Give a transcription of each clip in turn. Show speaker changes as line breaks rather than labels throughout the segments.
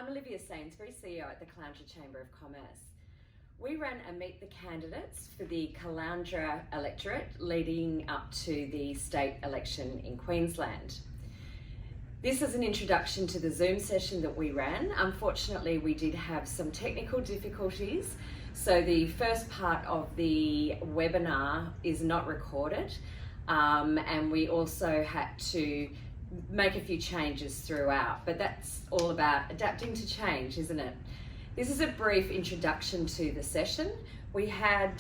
I'm Olivia Sainsbury, CEO at the Caloundra Chamber of Commerce. We ran a Meet the Candidates for the Caloundra electorate leading up to the state election in Queensland. This is an introduction to the Zoom session that we ran. Unfortunately, we did have some technical difficulties, so the first part of the webinar is not recorded, and we also had to make a few changes throughout, but that's all about adapting to change, isn't it? This is a brief introduction to the session. We had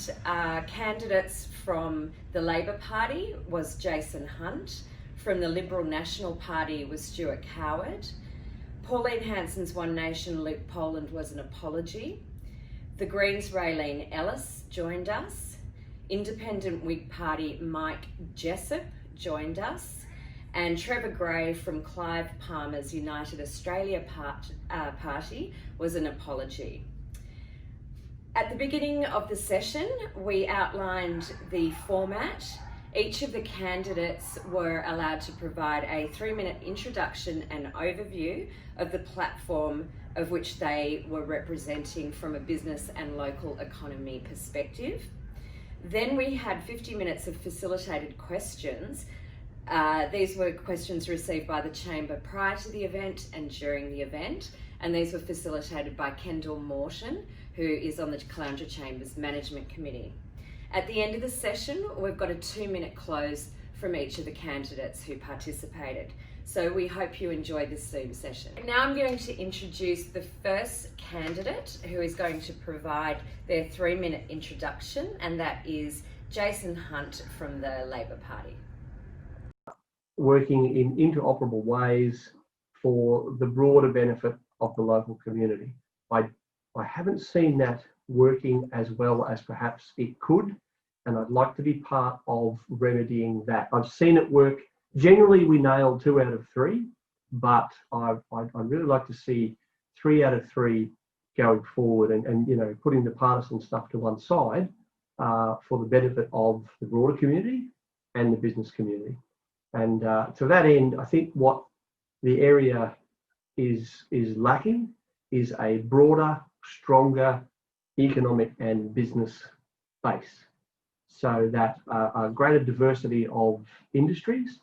candidates from the Labor Party was Jason Hunt, from the Liberal National Party was Stuart Coward, Pauline Hanson's One Nation Luke Poland was an apology, the Greens Raylene Ellis joined us, Independent Whig Party Mike Jessup joined us, and Trevor Gray from Clive Palmer's United Australia Party was an apology. At the beginning of the session, we outlined the format. Each of the candidates were allowed to provide a 3-minute introduction and overview of the platform of which they were representing from a business and local economy perspective. Then we had 50 minutes of facilitated questions. These were questions received by the Chamber prior to the event and during the event, and these were facilitated by Kendall Morton, who is on the Caloundra Chamber's Management Committee. At the end of the session, we've got a 2-minute close from each of the candidates who participated. So we hope you enjoy this Zoom session. Now I'm going to introduce the first candidate who is going to provide their 3-minute introduction, and that is Jason Hunt from the Labor Party.
Working in interoperable ways for the broader benefit of the local community. I haven't seen that working as well as perhaps it could, and I'd like to be part of remedying that. I've seen it work. Generally, we nail 2 out of 3, but I'd really like to see 3 out of 3 going forward, and you know, putting the partisan stuff to one side for the benefit of the broader community and the business community. And to that end, I think what the area is lacking is a broader, stronger economic and business base, so that a greater diversity of industries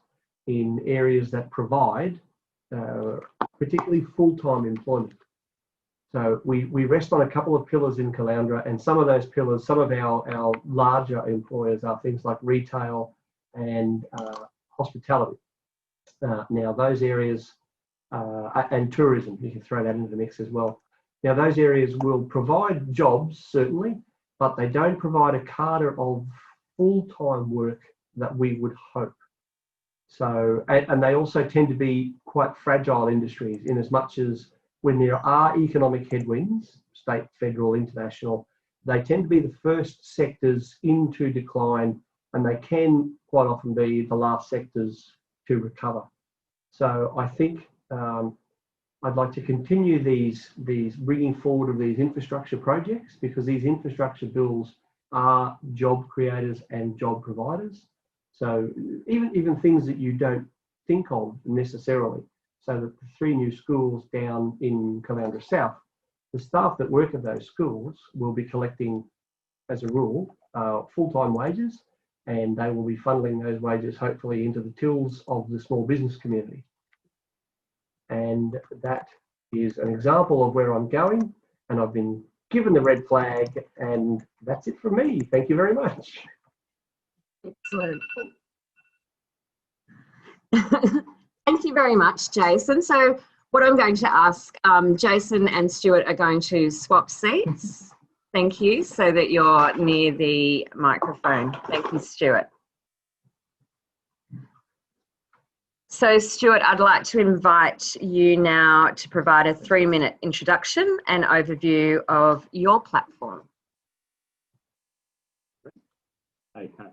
in areas that provide particularly full-time employment. So we rest on a couple of pillars in Caloundra, and some of those pillars, some of our larger employers are things like retail and hospitality. Now those areas, and tourism, you can throw that into the mix as well. Now those areas will provide jobs, certainly, but they don't provide a cadre of full-time work that we would hope. So, and they also tend to be quite fragile industries, in as much as when there are economic headwinds, state, federal, international, they tend to be the first sectors into decline, and they can quite often be the last sectors to recover. So I think I'd like to continue these bringing forward of these infrastructure projects, because these infrastructure bills are job creators and job providers. So even things that you don't think of necessarily. So that the 3 new schools down in Caloundra South, the staff that work at those schools will be collecting, as a rule, full-time wages, and they will be funneling those wages hopefully into the tills of the small business community. And that is an example of where I'm going, and I've been given the red flag, and that's it from me. Thank you very much.
Excellent. Thank you very much, Jason. So what I'm going to ask, Jason and Stuart are going to swap seats. Thank you, so that you're near the microphone. Thank you, Stuart. So Stuart, I'd like to invite you now to provide a 3-minute introduction and overview of your platform.
Okay.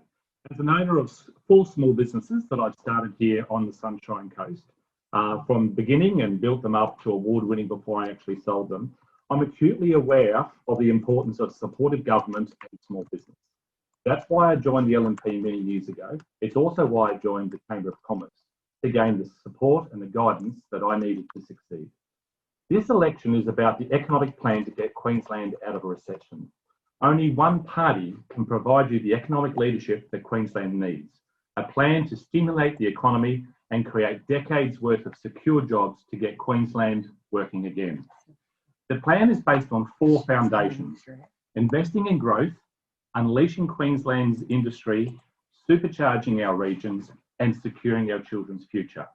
As an owner of 4 small businesses that I've started here on the Sunshine Coast, from the beginning and built them up to award-winning before I actually sold them, I'm acutely aware of the importance of supportive government and small business. That's why I joined the LNP many years ago. It's also why I joined the Chamber of Commerce, to gain the support and the guidance that I needed to succeed. This election is about the economic plan to get Queensland out of a recession. Only one party can provide you the economic leadership that Queensland needs, a plan to stimulate the economy and create decades worth of secure jobs to get Queensland working again. The plan is based on 4 foundations: investing in growth, unleashing Queensland's industry, supercharging our regions, and securing our children's future.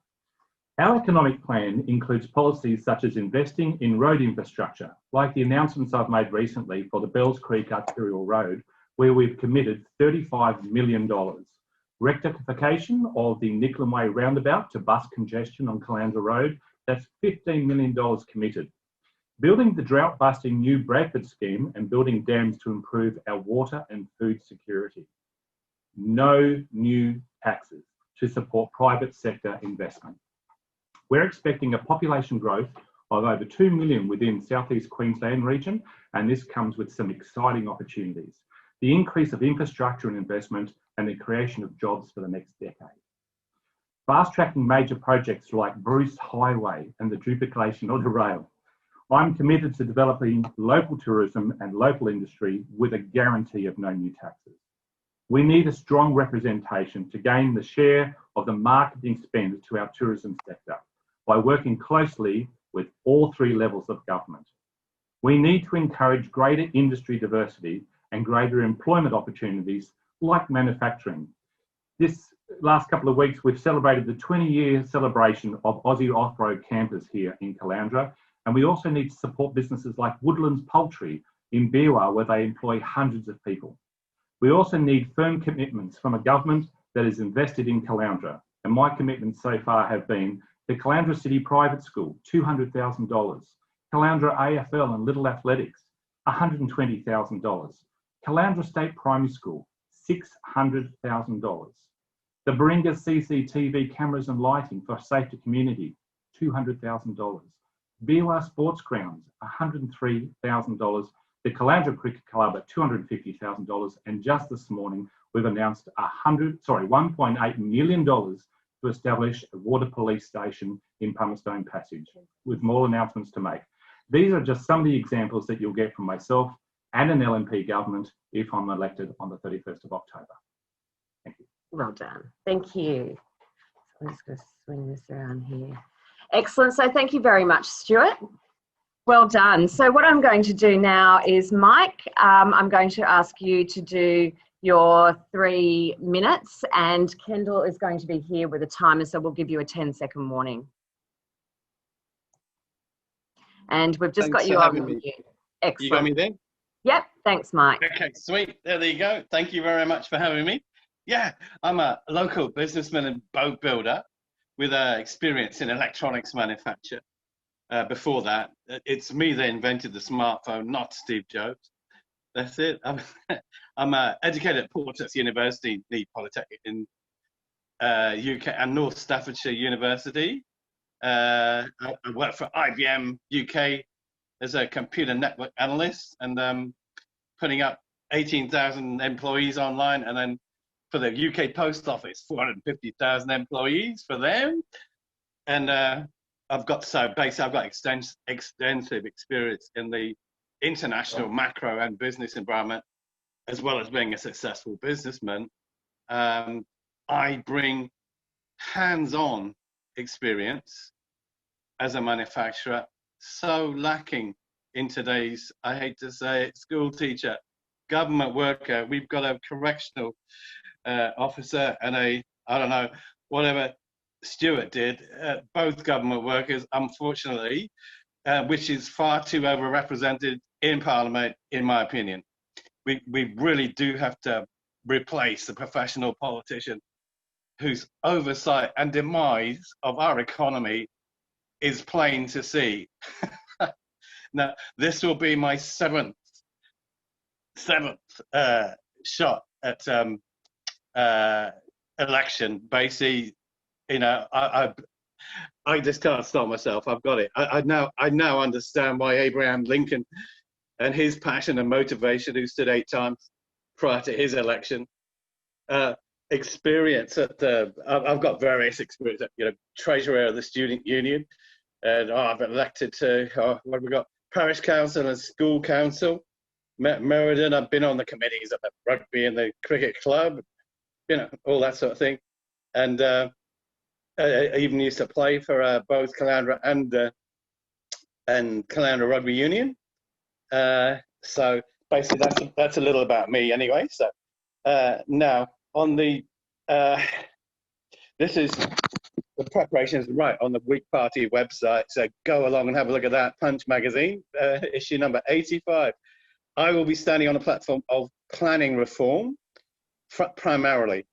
Our economic plan includes policies such as investing in road infrastructure, like the announcements I've made recently for the Bells Creek Arterial Road, where we've committed $35 million. Rectification of the Nicklin Way roundabout to bus congestion on Caloundra Road, that's $15 million committed. Building the drought-busting new Bradford scheme and building dams to improve our water and food security. No new taxes to support private sector investment. We're expecting a population growth of over 2 million within Southeast Queensland region, and this comes with some exciting opportunities. The increase of infrastructure and investment and the creation of jobs for the next decade. Fast-tracking major projects like Bruce Highway and the duplication of the rail. I'm committed to developing local tourism and local industry with a guarantee of no new taxes. We need a strong representation to gain the share of the marketing spend to our tourism sector by working closely with all 3 levels of government. We need to encourage greater industry diversity and greater employment opportunities like manufacturing. This last couple of weeks, we've celebrated the 20-year celebration of Aussie Off-Road Campers here in Caloundra, and we also need to support businesses like Woodlands Poultry in Beerwah, where they employ hundreds of people. We also need firm commitments from a government that is invested in Caloundra, and my commitments so far have been the Caloundra City Private School, $200,000, Caloundra AFL and Little Athletics, $120,000, Caloundra State Primary School, $600,000, the Baringa CCTV cameras and lighting for safer community, $200,000, Beerwah Sports Grounds, $103,000, the Caloundra Cricket Club at $250,000, and just this morning we've announced $1.8 million to establish a water police station in Pumicestone Passage, with more announcements to make. These are just some of the examples that you'll get from myself and an LNP government if I'm elected on the 31st of October. Thank you.
Well done. Thank you. I'm just going to swing this around here. Excellent. So thank you very much, Stuart. Well done. So what I'm going to do now is, Mike, I'm going to ask you to do your 3 minutes, and Kendall is going to be here with a timer, so we'll give you a 10-second warning. And we've just got you on mute. Excellent.
You got me there?
Yep. Thanks, Mike.
Okay, sweet. There you go. Thank you very much for having me. Yeah, I'm a local businessman and boat builder with experience in electronics manufacture. Before that, it's me that invented the smartphone, not Steve Jobs. That's it. I'm educated at Portsmouth University, the Polytechnic in UK, and North Staffordshire University. I work for IBM UK as a computer network analyst, and putting up 18,000 employees online, and then for the UK Post Office, 450,000 employees for them. And I've got extensive experience in the international macro and business environment, as well as being a successful businessman. I bring hands-on experience as a manufacturer, so lacking in today's, I hate to say it, school teacher, government worker. We've got a correctional officer and I don't know, whatever Stuart did, both government workers, unfortunately, which is far too overrepresented in Parliament, in my opinion. We really do have to replace the professional politician whose oversight and demise of our economy is plain to see. Now, this will be my seventh shot at election. Basically, you know, I just can't stop myself. I've got it. I now understand why Abraham Lincoln and his passion and motivation, who stood 8 times prior to his election, experience at I've got various experience at, you know, treasurer of the student union, And I've elected to, what have we got? Parish council and school council. Meriden, I've been on the committees of the rugby and the cricket club, you know, all that sort of thing. And I even used to play for both Caloundra and Caloundra Rugby Union. So basically that's a little about me anyway. So now on the, this is the preparations right on the Whig Party website. So go along and have a look at that. Punch magazine, issue number 85. I will be standing on a platform of planning reform, primarily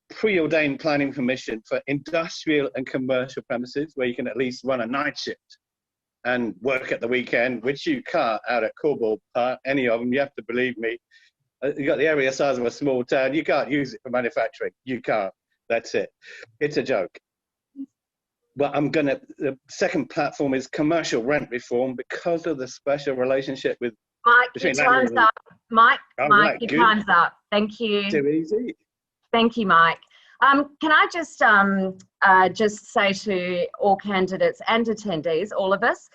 preordained planning permission for industrial and commercial premises where you can at least run a night shift and work at the weekend, which you can't out at Cornwall Park, any of them. You have to believe me. You got the area size of a small town. You can't use it for manufacturing. You can't. That's it. It's a joke. But the second platform is commercial rent reform because of the special relationship with
Mike, your time's up. Mike,
right,
your
good.
time's up. Thank you.
Too easy.
Thank you, Mike. Can I just say to all candidates and attendees, all of us,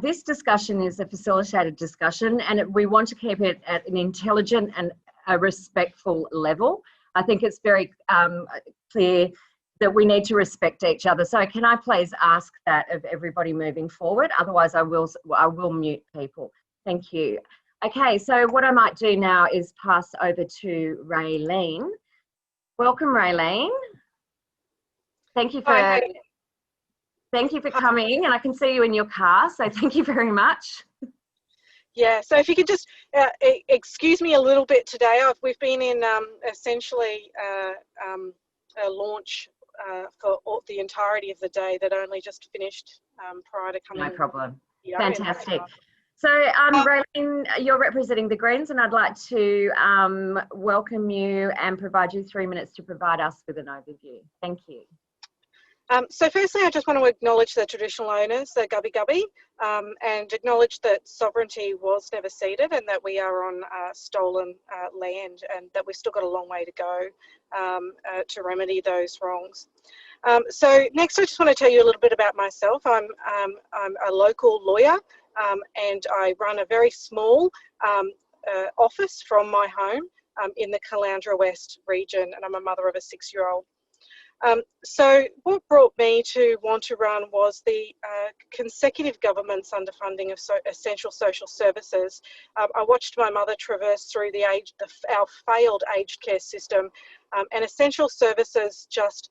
this discussion is a facilitated discussion, and we want to keep it at an intelligent and a respectful level. I think it's very clear that we need to respect each other. So can I please ask that of everybody moving forward? Otherwise, I will mute people. Thank you. Okay, so what I might do now is pass over to Raylene. Welcome, Raylene. Thank you for coming, and I can see you in your car, so thank you very much.
Yeah, so if you could just excuse me a little bit today. We've been in essentially a launch for the entirety of the day that only just finished prior to coming.
No problem.
Yeah,
Fantastic. So, Raylene, you're representing the Greens, and I'd like to welcome you and provide you 3 minutes to provide us with an overview. Thank you.
So firstly, I just want to acknowledge the traditional owners, the Gubbi Gubbi, and acknowledge that sovereignty was never ceded and that we are on stolen land, and that we've still got a long way to go to remedy those wrongs. So next, I just want to tell you a little bit about myself. I'm a local lawyer, and I run a very small office from my home in the Caloundra West region, and I'm a mother of a 6-year-old. So what brought me to want to run was the consecutive government's underfunding of essential social services. I watched my mother traverse through our failed aged care system, and essential services just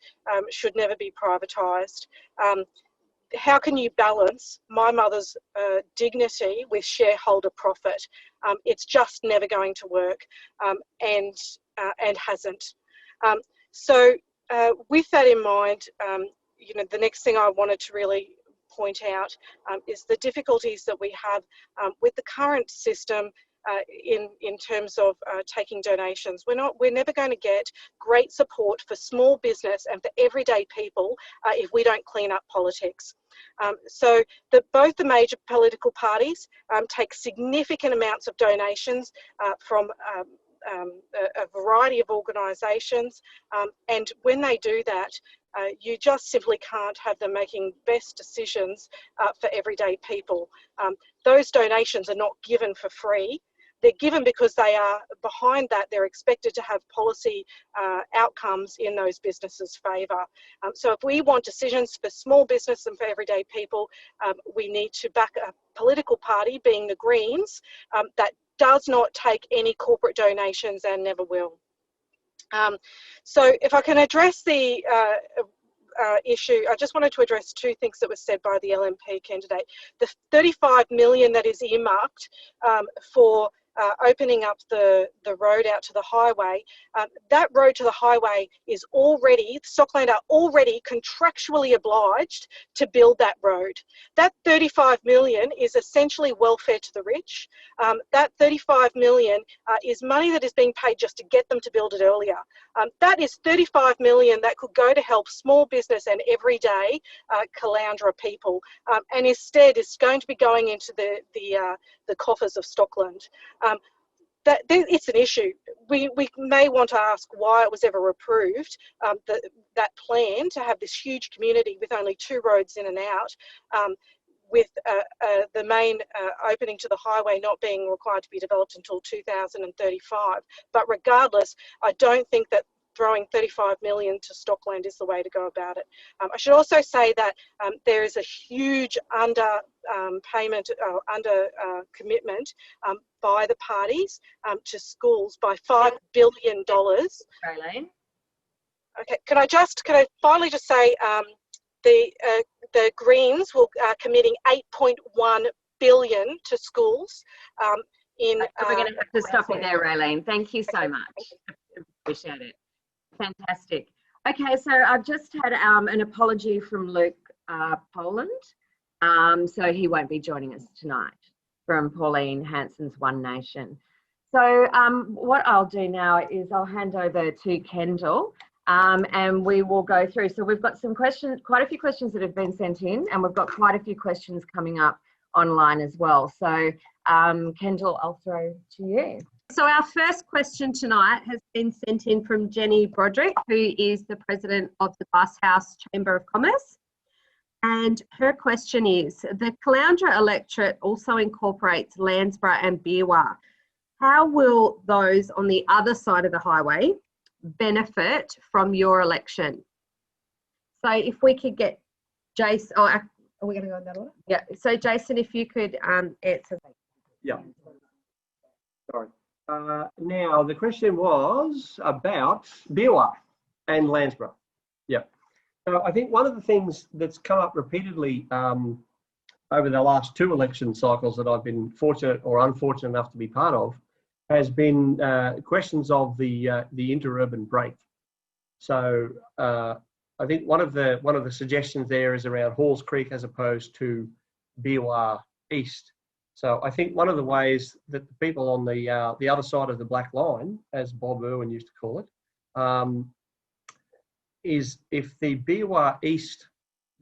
should never be privatised. How can you balance my mother's dignity with shareholder profit? It's just never going to work, and hasn't. So with that in mind, you know, the next thing I wanted to really point out is the difficulties that we have with the current system in terms of taking donations. We're never going to get great support for small business and for everyday people if we don't clean up politics. So both the major political parties take significant amounts of donations from a variety of organisations, and when they do that, you just simply can't have them making best decisions for everyday people. Those donations are not given for free. They're given because they are, behind that, they're expected to have policy outcomes in those businesses' favour. So if we want decisions for small business and for everyday people, we need to back a political party, being the Greens, that does not take any corporate donations and never will. So if I can address the issue, I just wanted to address two things that were said by the LNP candidate. The 35 million that is earmarked for opening up the road out to the highway, that road to the highway is already, Stockland are already contractually obliged to build that road. That 35 million is essentially welfare to the rich. That 35 million is money that is being paid just to get them to build it earlier. That is 35 million that could go to help small business and everyday Caloundra people, and instead is going to be going into the coffers of Stockland. it's an issue. We may want to ask why it was ever approved, that plan to have this huge community with only 2 roads in and out, with the main opening to the highway not being required to be developed until 2035. But regardless, I don't think that throwing 35 million to Stockland is the way to go about it. I should also say that there is a huge payment, commitment by the parties to schools by $5 billion.
Raylene?
Okay, can I finally just say the Greens are committing 8.1 billion to schools in.
We're going to have to stop you there, Raylene. Thank you so much. Appreciate it. Fantastic. Okay, so I've just had an apology from Luke Poland. So he won't be joining us tonight, from Pauline Hanson's One Nation. So what I'll do now is I'll hand over to Kendall, and we will go through. So we've got some questions, quite a few questions that have been sent in, and we've got quite a few questions coming up online as well. So Kendall, I'll throw to you.
So our first question tonight has been sent in from Jenny Broderick, who is the president of the Glasshouse Chamber of Commerce. And her question is, the Caloundra electorate also incorporates Landsborough and Beerwah. How will those on the other side of the highway benefit from your election? So if we could get Jason, are we going to go in that order? Yeah, so Jason, if you could answer.
Yeah. Sorry. Now, the question was about Beerwah and Landsborough. Yeah. So I think one of the things that's come up repeatedly over the last 2 election cycles that I've been fortunate or unfortunate enough to be part of has been questions of the interurban break. So I think one of the suggestions there is around Halls Creek as opposed to Beerwah East. So I think one of the ways that the people on the other side of the black line, as Bob Irwin used to call it, is if the Beerwah East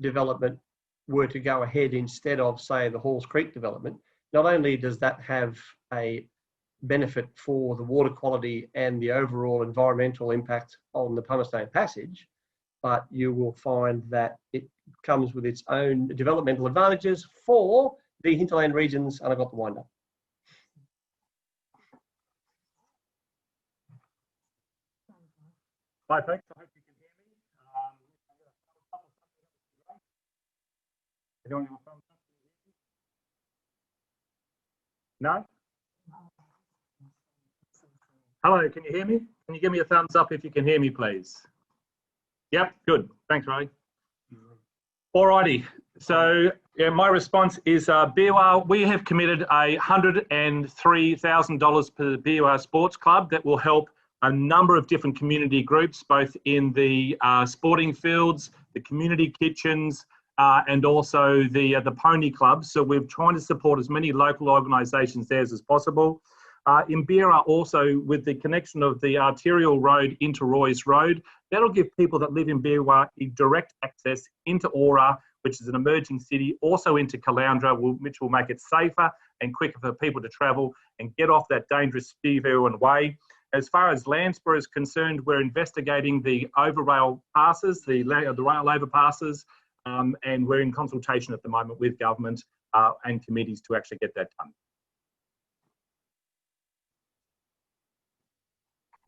development were to go ahead instead of, say, the Halls Creek development, not only does that have a benefit for the water quality and the overall environmental impact on the Palmerston Passage, but you will find that it comes with its own developmental advantages for the hinterland regions, and I've got the wind up.
Hi, folks. I hope you can hear me. Anyone else? No? Hello, can you hear me? Can you give me a thumbs up if you can hear me, please? Yep, good. Thanks, Ray. Alrighty. So yeah, my response is Beerwah. We have committed $103,000 per Beerwah Sports Club that will help a number of different community groups, both in the sporting fields, the community kitchens, and also the pony clubs. So we're trying to support as many local organisations there as possible. In Beerwah also, with the connection of the arterial road into Roy's Road, that'll give people that live in Beerwah direct access into Aura, which is an emerging city, also into Caloundra, which will make it safer and quicker for people to travel and get off that dangerous Steve Irwin Way. As far as Landsborough is concerned, we're investigating the overrail passes, the rail overpasses, and we're in consultation at the moment with government and committees to actually get that done.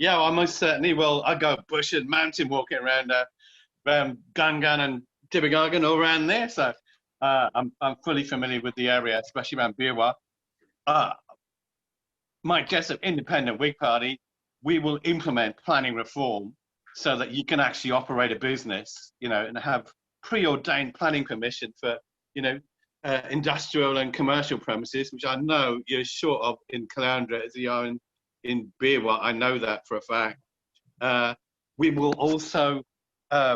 Yeah, I most certainly will. I go bush and mountain walking around Gungan and Tibbegargan, all around there. So I'm fully familiar with the area, especially around Beerwah. Mike Jessup, Independent Whig Party, we will implement planning reform so that you can actually operate a business, you know, and have preordained planning permission for, you know, industrial and commercial premises, which I know you're short of in Caloundra as you are in Beerwah. I know that for a fact. We will also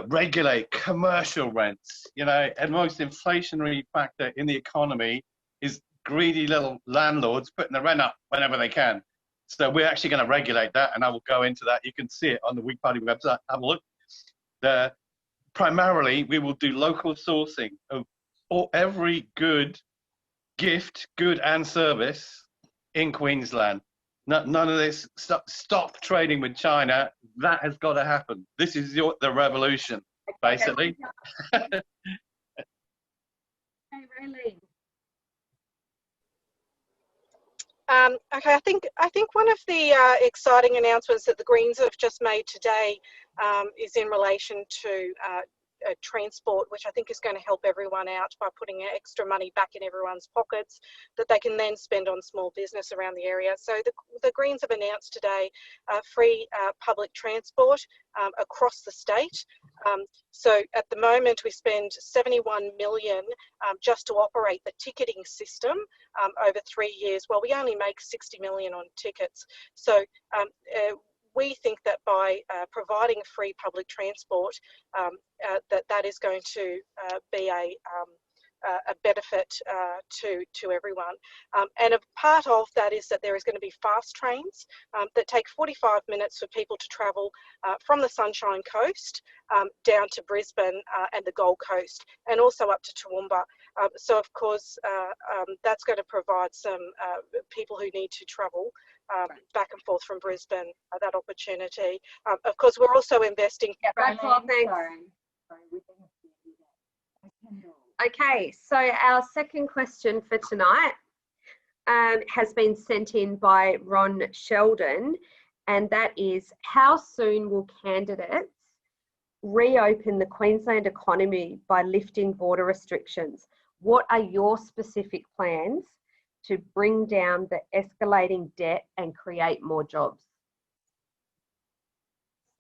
regulate commercial rents. You know, and most inflationary factor in the economy is greedy little landlords putting the rent up whenever they can. So we're actually going to regulate that, and I will go into that. You can see it on the Whig Party website. Have a look. Primarily, we will do local sourcing of every good gift, good and service in Queensland. None of this. Stop trading with China. That has got to happen. This is the revolution, basically.
Hey, Raylene.
Okay, I think one of the exciting announcements that the Greens have just made today is in relation to transport, which I think is going to help everyone out by putting extra money back in everyone's pockets that they can then spend on small business around the area. So the Greens have announced today free public transport across the state. So at the moment we spend 71 million just to operate the ticketing system over 3 years. Well, we only make 60 million on tickets. So we think that by providing free public transport, that is going to be a benefit to everyone. And a part of that is that there is going to be fast trains that take 45 minutes for people to travel from the Sunshine Coast down to Brisbane and the Gold Coast, and also up to Toowoomba. So of course, that's going to provide some people who need to travel back and forth from Brisbane that opportunity. Of course, we're also investing.
Yeah, that's all, thanks. Okay, so our second question for tonight has been sent in by Ron Sheldon, and that is, how soon will candidates reopen the Queensland economy by lifting border restrictions? What are your specific plans to bring down the escalating debt and create more jobs?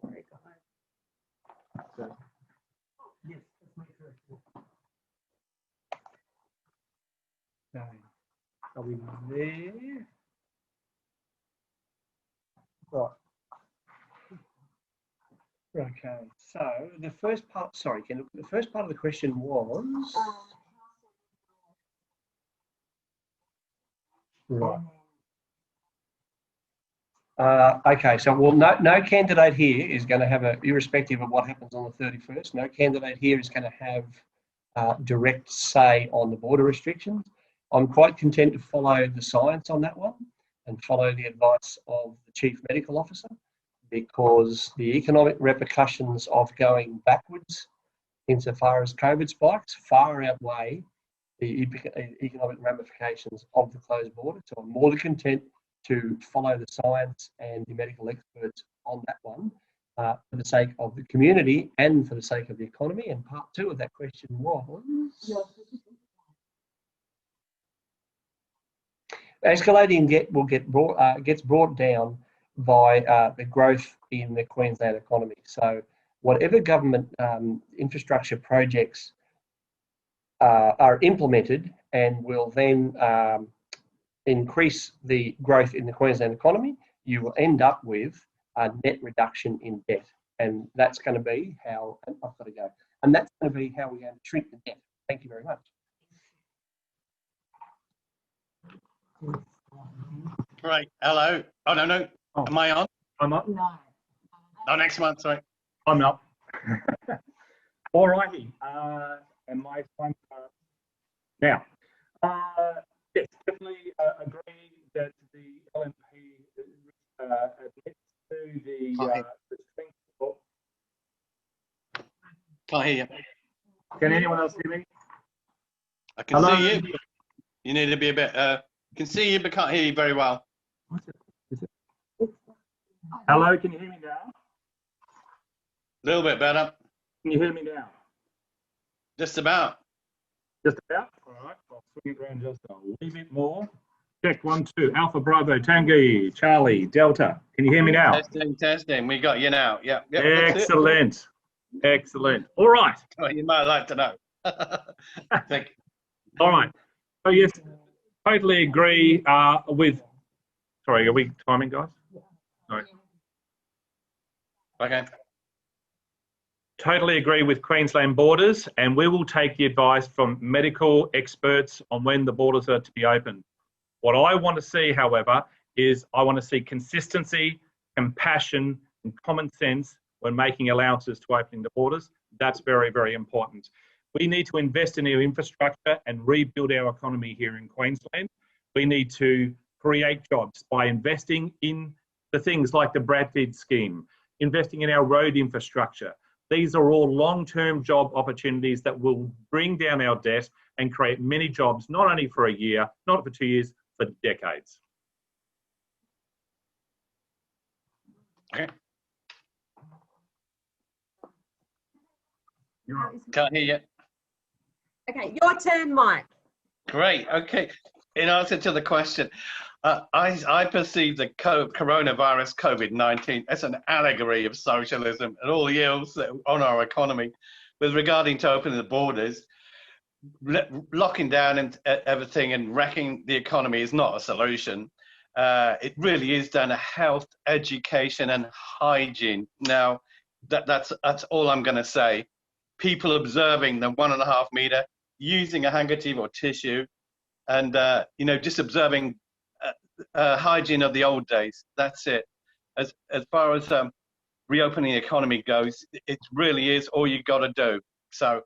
Sorry, so, yes, that's my first one. Okay, are we there? Right. Okay, so the first part, sorry, Ken, the first part of the question was... Right. Okay, so well, no candidate here is going to have irrespective of what happens on the 31st, no candidate here is going to have direct say on the border restrictions. I'm quite content to follow the science on that one and follow the advice of the Chief Medical Officer, because the economic repercussions of going backwards insofar as COVID spikes far outweigh the economic ramifications of the closed border. So I'm more than content to follow the science and the medical experts on that one for the sake of the community and for the sake of the economy. And part two of that question was... Escalating debt gets brought down by the growth in the Queensland economy. So whatever government infrastructure projects are implemented and will then increase the growth in the Queensland economy, you will end up with a net reduction in debt. And that's going to be how, I've got to go, and that's going to be how we're going to shrink the debt. Thank you very much.
Right. Hello. Oh, no.
Oh.
Am I on?
I'm up.
No.
Oh, next month, sorry.
I'm up. All righty. And my time now. Yes, definitely agree that the LNP admits to the strength of...
Can't hear you.
Can anyone else hear me?
I can
Hello?
see you. You need to be a bit... can see you, but can't hear you very well.
What's it? Is it? Hello, can you hear me now?
A little bit better.
Can you hear me now?
Just about.
Just about? All right, I'll swing it around just a wee bit more. Check 1, 2. Alpha, Bravo, Tango, Charlie, Delta. Can you hear me now?
Testing. We got you now. Yep.
Excellent. Excellent. All right.
Well, you might like to know. Thank you.
All right. So yes, totally agree with... Sorry, are we timing, guys? Sorry.
Okay.
Totally agree with Queensland borders, and we will take the advice from medical experts on when the borders are to be opened. What I want to see, however, is I want to see consistency, compassion, and common sense when making allowances to opening the borders. That's very, very important. We need to invest in our infrastructure and rebuild our economy here in Queensland. We need to create jobs by investing in the things like the Bradford scheme, investing in our road infrastructure. These are all long-term job opportunities that will bring down our debt and create many jobs, not only for a year, not for 2 years, for decades.
Okay. Can't hear you.
Okay, your turn, Mike.
Great. Okay. In answer to the question, I perceive the coronavirus COVID-19 as an allegory of socialism and all the ills on our economy. With regarding to opening the borders, locking down and everything and wrecking the economy is not a solution. It really is down to health, education, and hygiene. Now, that's all I'm going to say. People observing the 1.5 meter, using a handkerchief or tissue, and just observing hygiene of the old days. That's it. As far as reopening the economy goes, it really is all you got to do. So,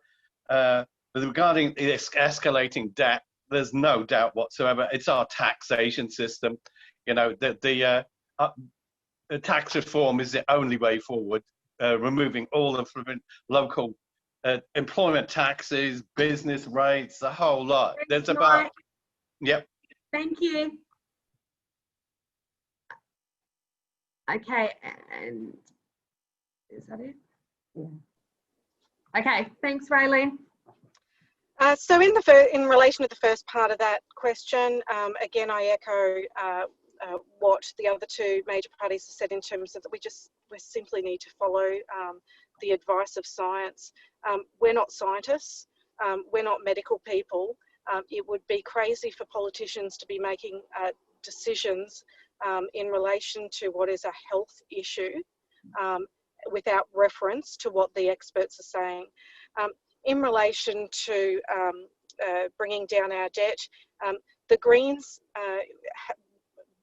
regarding the escalating debt, there's no doubt whatsoever. It's our taxation system. The tax reform is the only way forward. Removing all the local employment taxes, business rates, the whole lot. There's about, yep.
Thank you. Okay, and is that it? Yeah. Okay, thanks, Raylene.
So in relation to the first part of that question, again, I echo what the other two major parties have said in terms of that we simply need to follow the advice of science. We're not scientists. We're not medical people. It would be crazy for politicians to be making decisions in relation to what is a health issue without reference to what the experts are saying. In relation to bringing down our debt, the Greens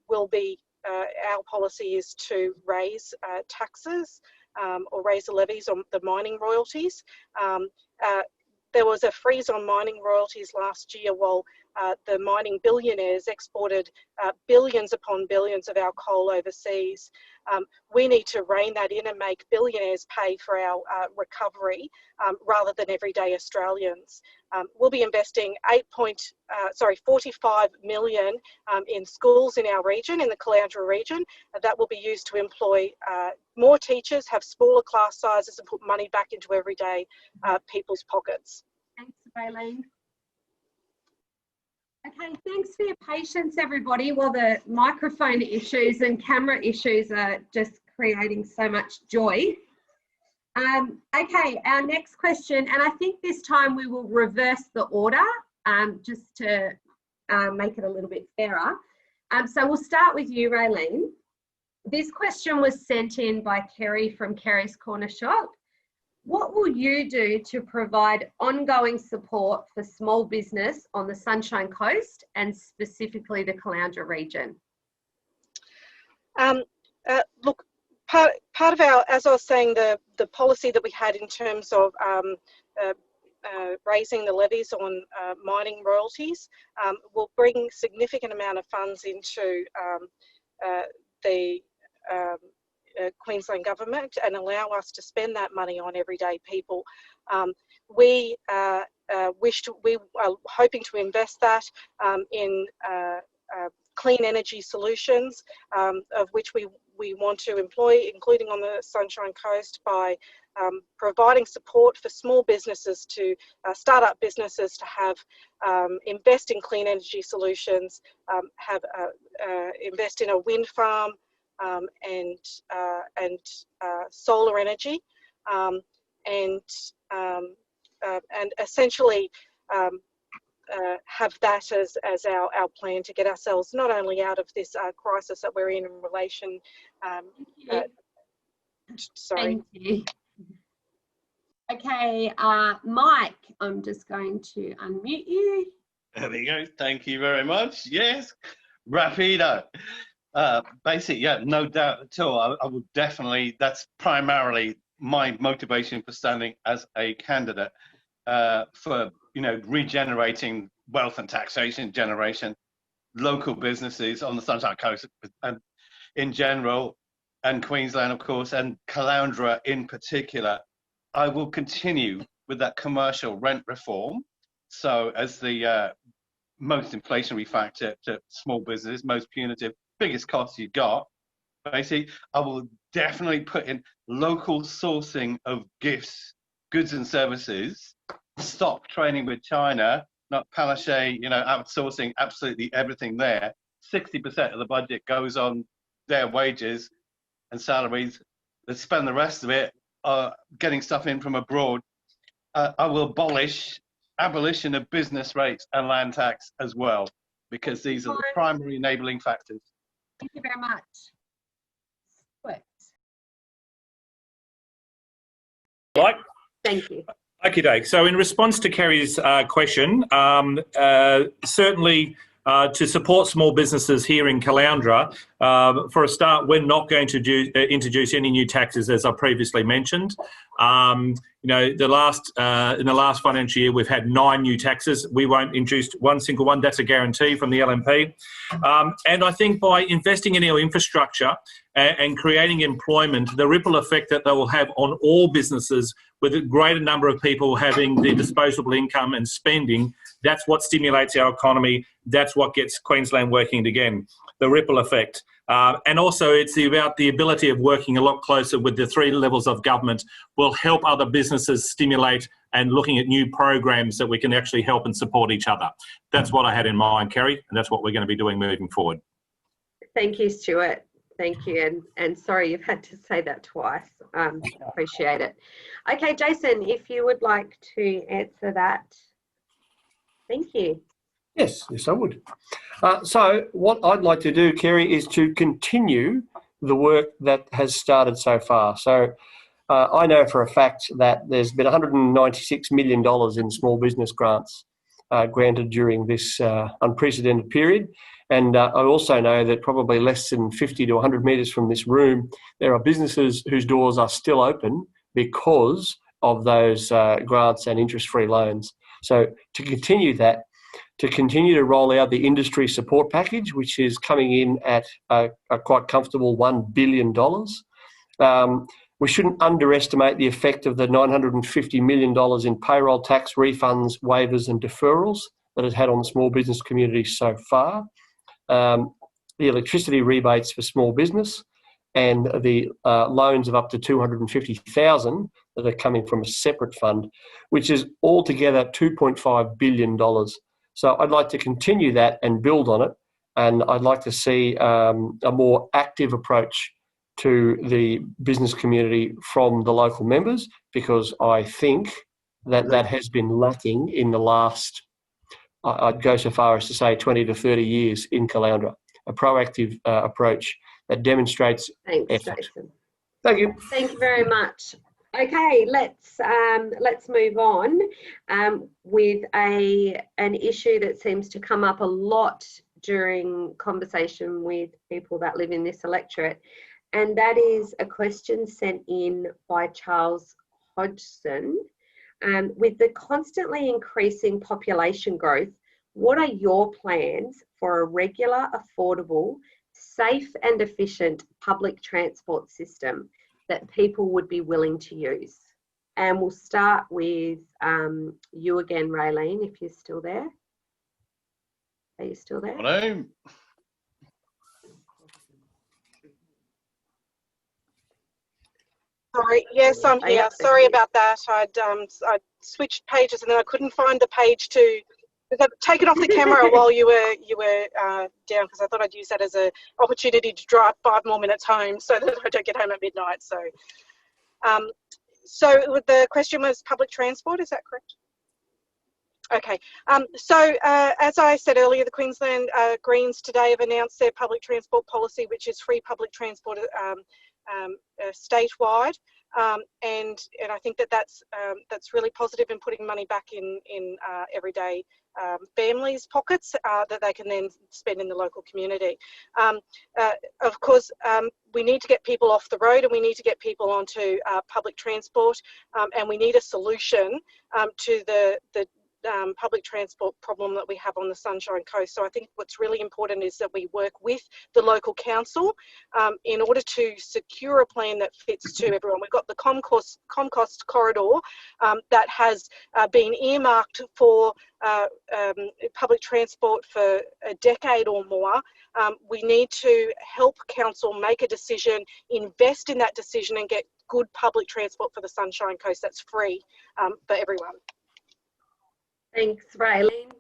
will be, our policy is to raise taxes or raise the levies on the mining royalties. There was a freeze on mining royalties last year while the mining billionaires exported billions upon billions of our coal overseas. We need to rein that in and make billionaires pay for our recovery rather than everyday Australians. We'll be investing 45 million in schools in our region, in the Caloundra region. That will be used to employ more teachers, have smaller class sizes, and put money back into everyday people's pockets.
Thanks, Raylene. Okay, thanks for your patience, everybody, while the microphone issues and camera issues are just creating so much joy. Okay, our next question, and I think this time we will reverse the order just to make it a little bit fairer. So we'll start with you, Raylene. This question was sent in by Kerry from Kerry's Corner Shop. What will you do to provide ongoing support for small business on the Sunshine Coast and specifically the Caloundra region?
Look, part of our, as I was saying, the policy that we had in terms of raising the levies on mining royalties will bring significant amount of funds into the Queensland government and allow us to spend that money on everyday people. We are hoping to invest that in clean energy solutions, of which we want to employ, including on the Sunshine Coast, by providing support for small businesses to start-up businesses to have invest in clean energy solutions, invest in a wind farm, and solar energy, and essentially have that as our plan to get ourselves not only out of this crisis that we're in relation. Sorry.
Thank you. Okay, Mike, I'm just going to unmute you.
There we go. Thank you very much. Yes, rapido. Basically, yeah, no doubt at all. I would definitely, that's primarily my motivation for standing as a candidate for, regenerating wealth and taxation generation local businesses on the Sunshine Coast and in general, and Queensland, of course, and Caloundra in particular, I will continue with that commercial rent reform. So as the most inflationary factor to small business, most punitive, biggest cost you got, basically, I will definitely put in local sourcing of gifts, goods and services, stop trading with China, not Palaszczuk, outsourcing absolutely everything there. 60% of the budget goes on their wages and salaries. Let's spend the rest of it getting stuff in from abroad. I will abolition of business rates and land tax as well, because these are the primary enabling factors.
Thank you very much.
Right.
Thank you.
Okay, Dave. So in response to Kerry's question, certainly to support small businesses here in Caloundra, for a start, we're not going to introduce any new taxes, as I previously mentioned. In the last financial year, we've had 9 new taxes. We won't introduce one single one. That's a guarantee from the LNP. And I think by investing in our infrastructure and creating employment, the ripple effect that they will have on all businesses, with a greater number of people having the disposable income and spending, that's what stimulates our economy. That's what gets Queensland working again, the ripple effect. And also it's about the ability of working a lot closer with the 3 levels of government will help other businesses stimulate and looking at new programs that we can actually help and support each other. That's what I had in mind, Kerry, and that's what we're going to be doing moving forward.
Thank you, Stuart. Thank you. And sorry you've had to say that twice. Appreciate it. Okay, Jason, if you would like to answer that. Thank you.
Yes, I would. So what I'd like to do, Kerry, is to continue the work that has started so far. So I know for a fact that there's been $196 million in small business grants granted during this unprecedented period. And I also know that probably less than 50 to 100 metres from this room, there are businesses whose doors are still open because of those grants and interest-free loans. So to continue that, to continue to roll out the industry support package, which is coming in at a quite comfortable $1 billion. We shouldn't underestimate the effect of the $950 million in payroll tax refunds, waivers and deferrals that it's had on the small business community so far. The electricity rebates for small business and the loans of up to $250,000 that are coming from a separate fund, which is altogether $2.5 billion. So I'd like to continue that and build on it. And I'd like to see a more active approach to the business community from the local members, because I think that that has been lacking in the last, I'd go so far as to say 20 to 30 years in Caloundra, a proactive approach that demonstrates effort.
Jason.
Thank you.
Thank you very much. Okay, let's move on with an issue that seems to come up a lot during conversation with people that live in this electorate, and that is a question sent in by Charles Hodgson. With the constantly increasing population growth, what are your plans for a regular, affordable, safe and efficient public transport system that people would be willing to use? And we'll start with you again, Raylene, if you're still there. Are you still there?
Hello.
Sorry, yes, I'm here. Sorry about that. I'd switched pages and then I couldn't find the page to take it off the camera while you were down, because I thought I'd use that as an opportunity to drive 5 more minutes home so that I don't get home at midnight. So, so the question was public transport, is that correct? Okay, so as I said earlier, the Queensland Greens today have announced their public transport policy, which is free public transport statewide, and I think that's really positive in putting money back in everyday families' pockets that they can then spend in the local community. Of course, we need to get people off the road and we need to get people onto public transport, and we need a solution to the public transport problem that we have on the Sunshine Coast. So I think what's really important is that we work with the local council in order to secure a plan that fits to everyone. We've got the Comcost corridor that has been earmarked for public transport for a decade or more. We need to help council make a decision, invest in that decision, and get good public transport for the Sunshine Coast that's free for everyone.
Thanks, Raylene.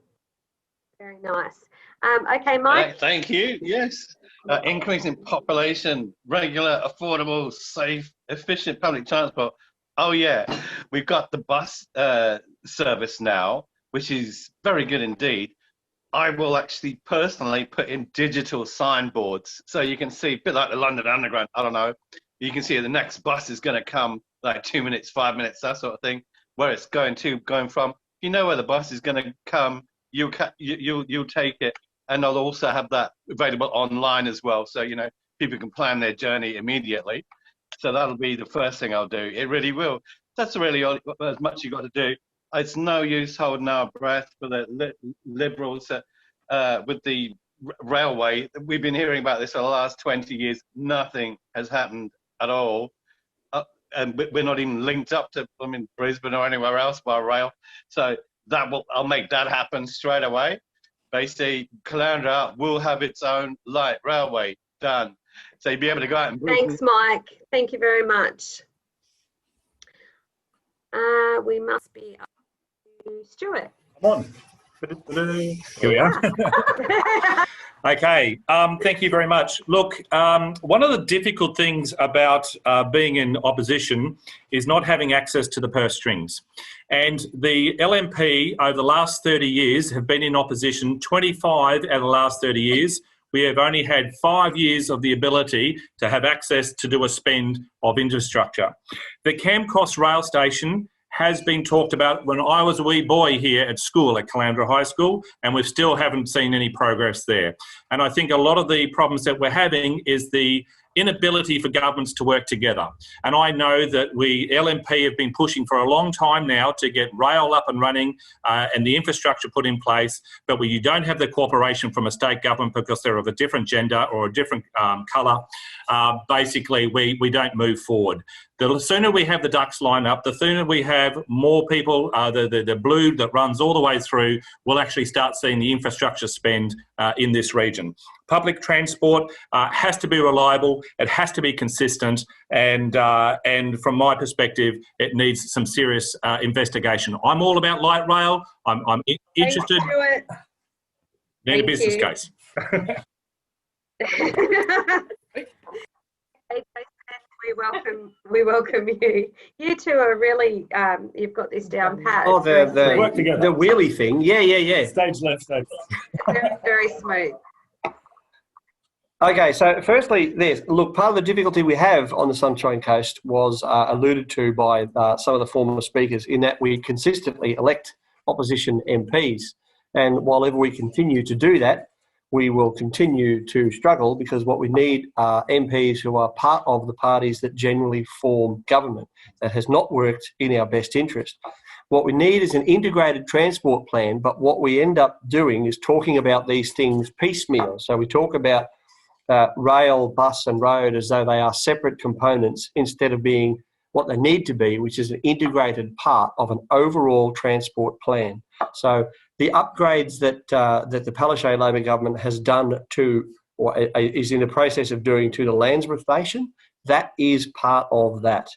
Very nice. Okay, Mike.
Thank you. Yes. Increase in population, regular, affordable, safe, efficient public transport. Oh, yeah. We've got the bus service now, which is very good indeed. I will actually personally put in digital signboards so you can see, a bit like the London Underground, I don't know, you can see the next bus is going to come like 2 minutes, 5 minutes, that sort of thing, where it's going from. You know where the bus is going to come, you'll take it, and they'll also have that available online as well, so you know people can plan their journey immediately. So that'll be the first thing I'll do. It really will. That's really all, as much you got to do. It's no use holding our breath for the Liberals with the railway. We've been hearing about this for the last 20 years. Nothing has happened at all. And we're not even linked up to Brisbane or anywhere else by rail. So I'll make that happen straight away. Basically, Caloundra will have its own light railway done. So you'll be able to go out and...
Thanks, Mike. Thank you very much. We must be up to Stuart.
Come on. Here we are. Okay, thank you very much. Look, one of the difficult things about being in opposition is not having access to the purse strings. And the LNP over the last 30 years have been in opposition 25 out of the last 30 years. We have only had 5 years of the ability to have access to do a spend of infrastructure. The Camcos rail station has been talked about when I was a wee boy here at school, at Caloundra High School, and we still haven't seen any progress there. And I think a lot of the problems that we're having is the inability for governments to work together. And I know that we, LNP, have been pushing for a long time now to get rail up and running and the infrastructure put in place, but when you don't have the cooperation from a state government because they're of a different gender or a different colour, basically we don't move forward. The sooner we have the ducks line up, the sooner we have more people, the blue that runs all the way through, we'll actually start seeing the infrastructure spend in this region. Public transport has to be reliable, it has to be consistent, and from my perspective, it needs some serious investigation. I'm all about light rail. I'm interested. Need a business case.
We welcome you. You two are really, you've got this down pat.
Oh, the wheelie thing. Yeah.
Stage left, stage right.
Very, very smooth.
Okay, so firstly, look, part of the difficulty we have on the Sunshine Coast was alluded to by some of the former speakers, in that we consistently elect opposition MPs. And while ever we continue to do that, we will continue to struggle, because what we need are MPs who are part of the parties that generally form government. That has not worked in our best interest. What we need is an integrated transport plan, but what we end up doing is talking about these things piecemeal. So we talk about rail, bus and road as though they are separate components instead of being what they need to be, which is an integrated part of an overall transport plan. So the upgrades that the Palaszczuk Labor government has done to, or is in the process of doing, to the Landsborough station, that is part of that.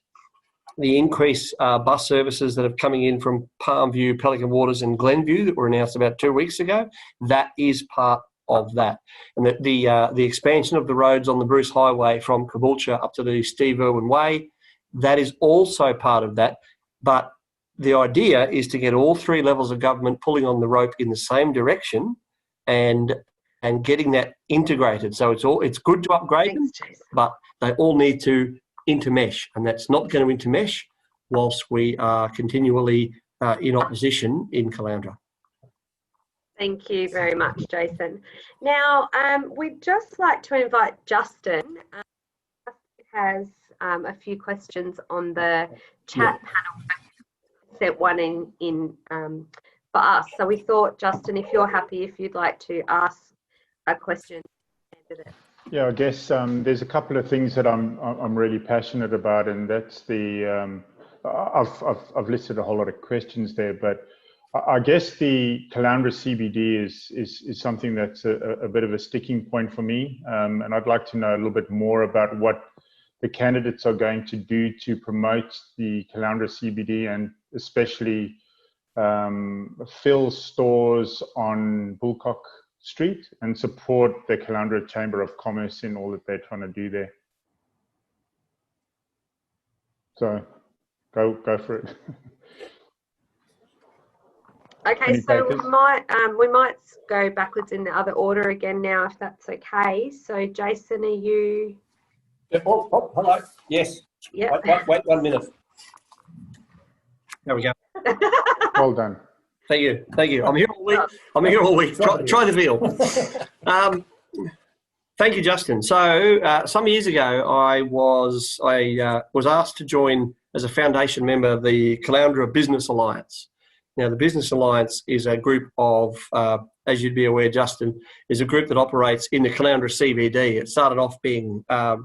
The increased bus services that are coming in from Palmview, Pelican Waters and Glenview that were announced about 2 weeks ago, that is part of that. And the expansion of the roads on the Bruce Highway from Caboolture up to the Steve Irwin Way, that is also part of that. But the idea is to get all three levels of government pulling on the rope in the same direction and getting that integrated. So it's good to upgrade them, but they all need to intermesh, and that's not going to intermesh whilst we are continually in opposition in Caloundra.
Thank you very much, Jason. Now, we'd just like to invite Justin. Justin has a few questions on the chat panel. Sent one in for us. So we thought, Justin, if you're happy, if you'd like to ask a question.
Yeah, I guess there's a couple of things that I'm really passionate about, and that's the I've listed a whole lot of questions there, but I guess the Caloundra CBD is something that's a bit of a sticking point for me, and I'd like to know a little bit more about what the candidates are going to do to promote the Caloundra CBD, and especially fill stores on Bullcock Street and support the Caloundra Chamber of Commerce in all that they're trying to do there. So go for it.
Okay,
Any
so
takers?
we might go backwards in the other order again now, if that's okay. So Jason, are you?
Oh, hello. Yes.
Yeah.
Wait 1 minute. There we go.
Well done.
Thank you. Thank you. I'm here all week. Try the veal. Thank you, Justin. So some years ago, I was asked to join as a foundation member of the Caloundra Business Alliance. Now, the Business Alliance is a group of, as you'd be aware, Justin, is a group that operates in the Caloundra CBD. It started off being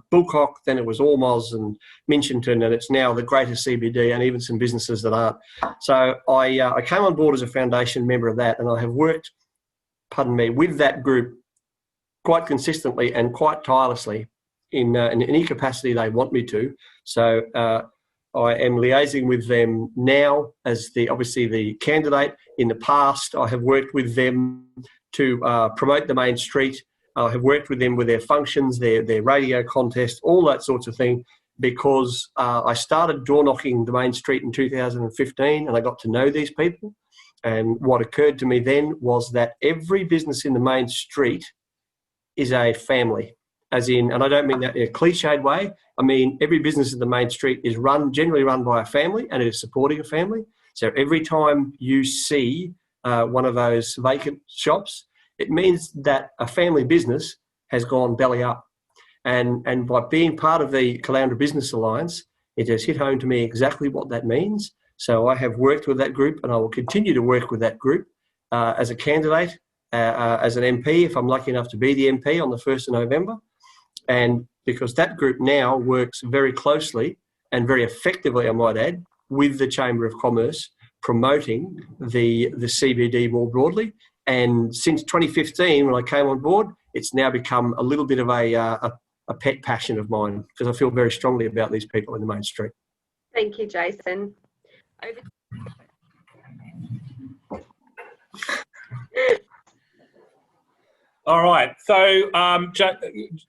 Bullcock, then it was Ormoz and Minchinton, and it's now the greatest CBD, and even some businesses that aren't. So I came on board as a foundation member of that, and I have worked, with that group quite consistently and quite tirelessly in any capacity they want me to. So I am liaising with them now as obviously the candidate. In the past, I have worked with them to promote the main street. I have worked with them with their functions, their radio contest, all that sorts of thing, because I started door knocking the main street in 2015, and I got to know these people. And what occurred to me then was that every business in the main street is a family. As in, and I don't mean that in a cliched way, I mean every business in the main street is generally run by a family, and it is supporting a family. So every time you see one of those vacant shops, it means that a family business has gone belly up. And by being part of the Caloundra Business Alliance, it has hit home to me exactly what that means. So I have worked with that group, and I will continue to work with that group as a candidate, as an MP, if I'm lucky enough to be the MP on the 1st of November. And because that group now works very closely and very effectively, I might add, with the Chamber of Commerce, promoting the CBD more broadly. And since 2015, when I came on board, it's now become a little bit of a pet passion of mine, because I feel very strongly about these people in the main street.
Thank you, Jason.
All right. So,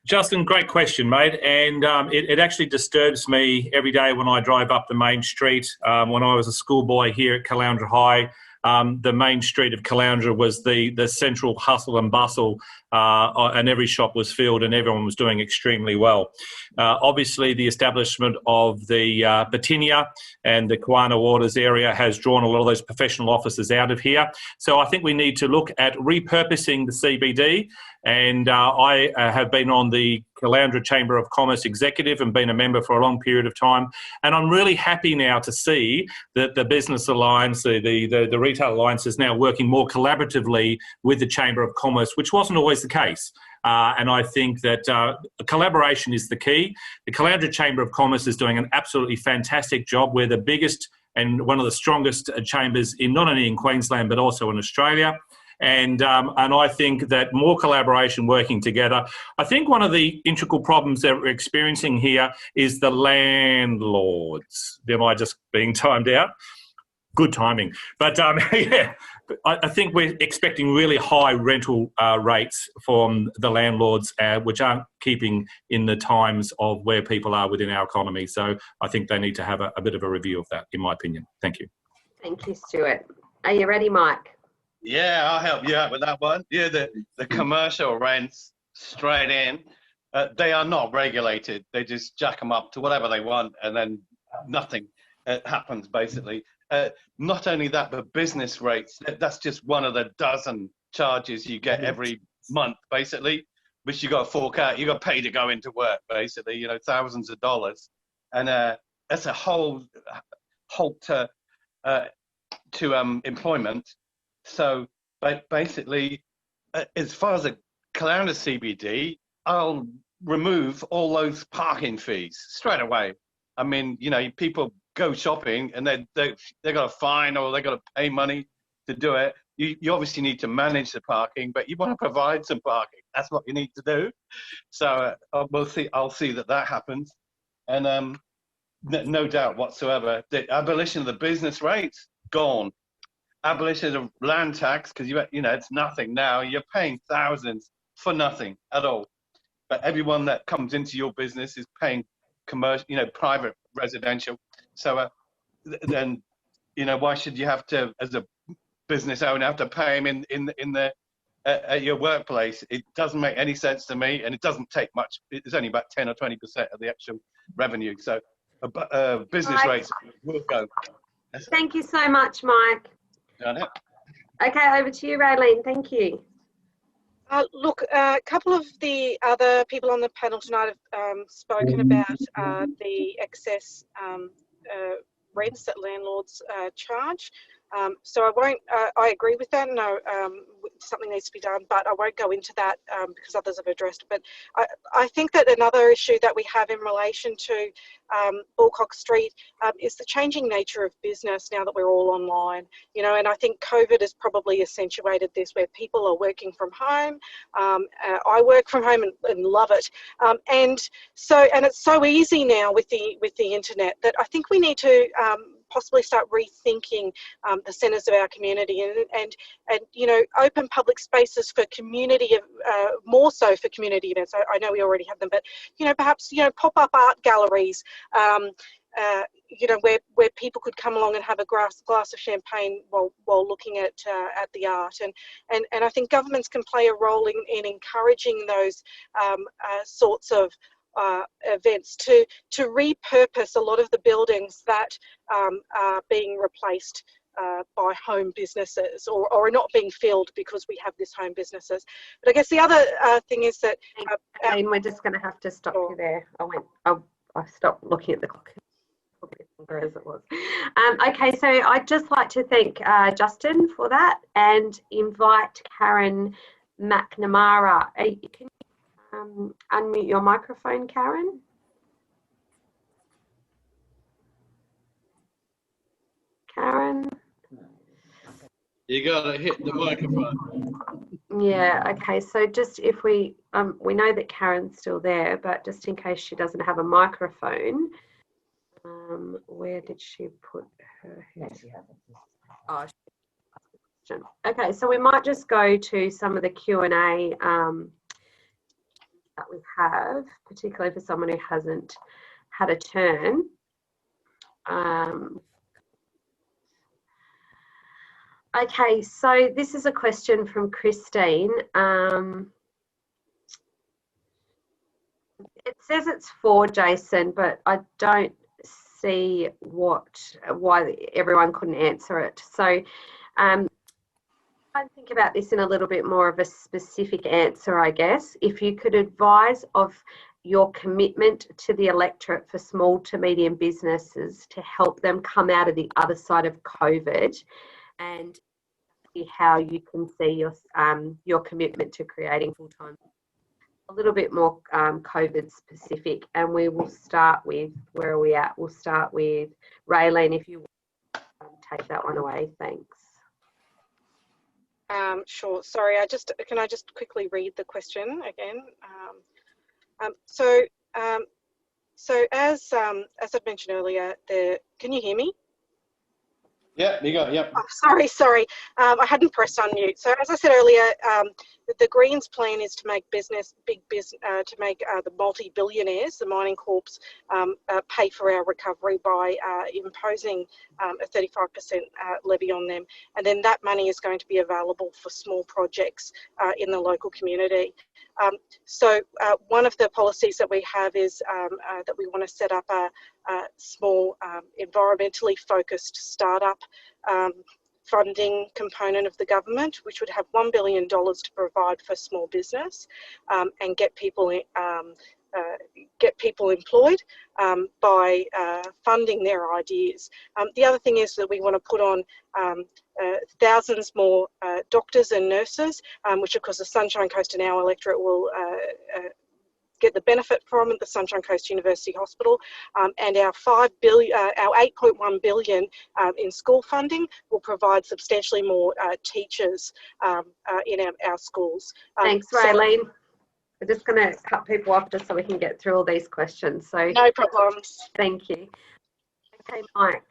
Justin, great question, mate. And it actually disturbs me every day when I drive up the main street. When I was a schoolboy here at Caloundra High, the main street of Caloundra was the central hustle and bustle, and every shop was filled and everyone was doing extremely well. Obviously, the establishment of the Batinia and the Kawana Waters area has drawn a lot of those professional officers out of here. So I think we need to look at repurposing the CBD. And I have been on the Caloundra Chamber of Commerce executive and been a member for a long period of time. And I'm really happy now to see that the Business Alliance, the Retail Alliance, is now working more collaboratively with the Chamber of Commerce, which wasn't always the case. And I think that collaboration is the key. The Caloundra Chamber of Commerce is doing an absolutely fantastic job. We're the biggest and one of the strongest chambers in not only in Queensland but also in Australia. And I think that more collaboration, working together. I think one of the integral problems that we're experiencing here is the landlords. Am I just being timed out? Good timing. But yeah, I think we're expecting really high rental rates from the landlords, which aren't keeping in the times of where people are within our economy. So I think they need to have a bit of a review of that, in my opinion. Thank you.
Thank you, Stuart. Are you ready, Mike?
Yeah, I'll help you out with that one. Yeah, the commercial rents straight in, they are not regulated. They just jack them up to whatever they want, and then nothing happens, basically. Not only that, but business rates, that's just one of the dozen charges you get every month, basically, which you got to fork out. You got to pay to go into work, basically, you know, thousands of dollars. And that's a whole halt to employment. So, but basically, as far as the Caloundra CBD, I'll remove all those parking fees straight away. I mean, you know, people go shopping and they got to fine or they got to pay money to do it. You obviously need to manage the parking, but you want to provide some parking. That's what you need to do. So we'll see. I'll see that happens, and no doubt whatsoever, the abolition of the business rates gone. Abolition of land tax, because you know it's nothing now. You're paying thousands for nothing at all. But everyone that comes into your business is paying commercial, you know, private residential. So then, you know, why should you have to, as a business owner, have to pay them at your workplace? It doesn't make any sense to me, and it doesn't take much. It's only about 10 or 20% of the actual revenue. So business rates will go.
Thank you so much, Mike.
Got it.
Okay, over to you, Raylene. Thank you.
Look, a couple of the other people on the panel tonight have spoken about the excess rents that landlords charge. So I agree with that. No, something needs to be done, but I won't go into that because others have addressed it. But I think that another issue that we have in relation to Bullcock Street is the changing nature of business now that we're all online, you know, and I think COVID has probably accentuated this, where people are working from home. I work from home and love it. And it's so easy now with the internet that I think we need to possibly start rethinking the centres of our community and you know, open public spaces for community, more so for community events. I know we already have them, but you know, perhaps, you know, pop-up art galleries, you know, where people could come along and have a glass of champagne while looking at the art, and I think governments can play a role in encouraging those sorts of events to repurpose a lot of the buildings that are being replaced by home businesses or are not being filled because we have this home businesses. But I guess the other thing is that
we're just going to have to stop you there. I stopped looking at the clock. As it was. Okay, so I'd just like to thank Justin for that and invite Karen Mcnamara. Can you unmute your microphone, Karen? Karen?
You got to hit the microphone.
Yeah, okay, so just if we know that Karen's still there, but just in case she doesn't have a microphone, where did she put her head? Oh, okay, so we might just go to some of the Q&A that we have, particularly for someone who hasn't had a turn. Okay, so this is a question from Christine. It says it's for Jason, but I don't see why everyone couldn't answer it. So I think about this in a little bit more of a specific answer, I guess. If you could advise of your commitment to the electorate for small to medium businesses to help them come out of the other side of COVID, and how you can see your commitment to creating full-time, a little bit more COVID specific. And we will start with, where are we at? We'll start with Raylene, if you take that one away. Thanks.
Sure. Sorry, can I just quickly read the question again? So as I've mentioned earlier, can you hear me?
Yeah, you got it. Yep.
Oh, sorry. I hadn't pressed unmute. So as I said earlier, the Greens' plan is to make the multi-billionaires, the mining corps, pay for our recovery by imposing a 35% levy on them, and then that money is going to be available for small projects in the local community. So one of the policies that we have is that we want to set up a small environmentally focused startup funding component of the government, which would have $1 billion to provide for small business and get people get people employed by funding their ideas. The other thing is that we want to put on thousands more doctors and nurses, which of course the Sunshine Coast and our electorate will get the benefit from at the Sunshine Coast University Hospital, and our our 8.1 billion in school funding will provide substantially more teachers in our schools.
Thanks, Raylene. We're just going to cut people off just so we can get through all these questions. So
no problems.
Thank you. Okay, Mike.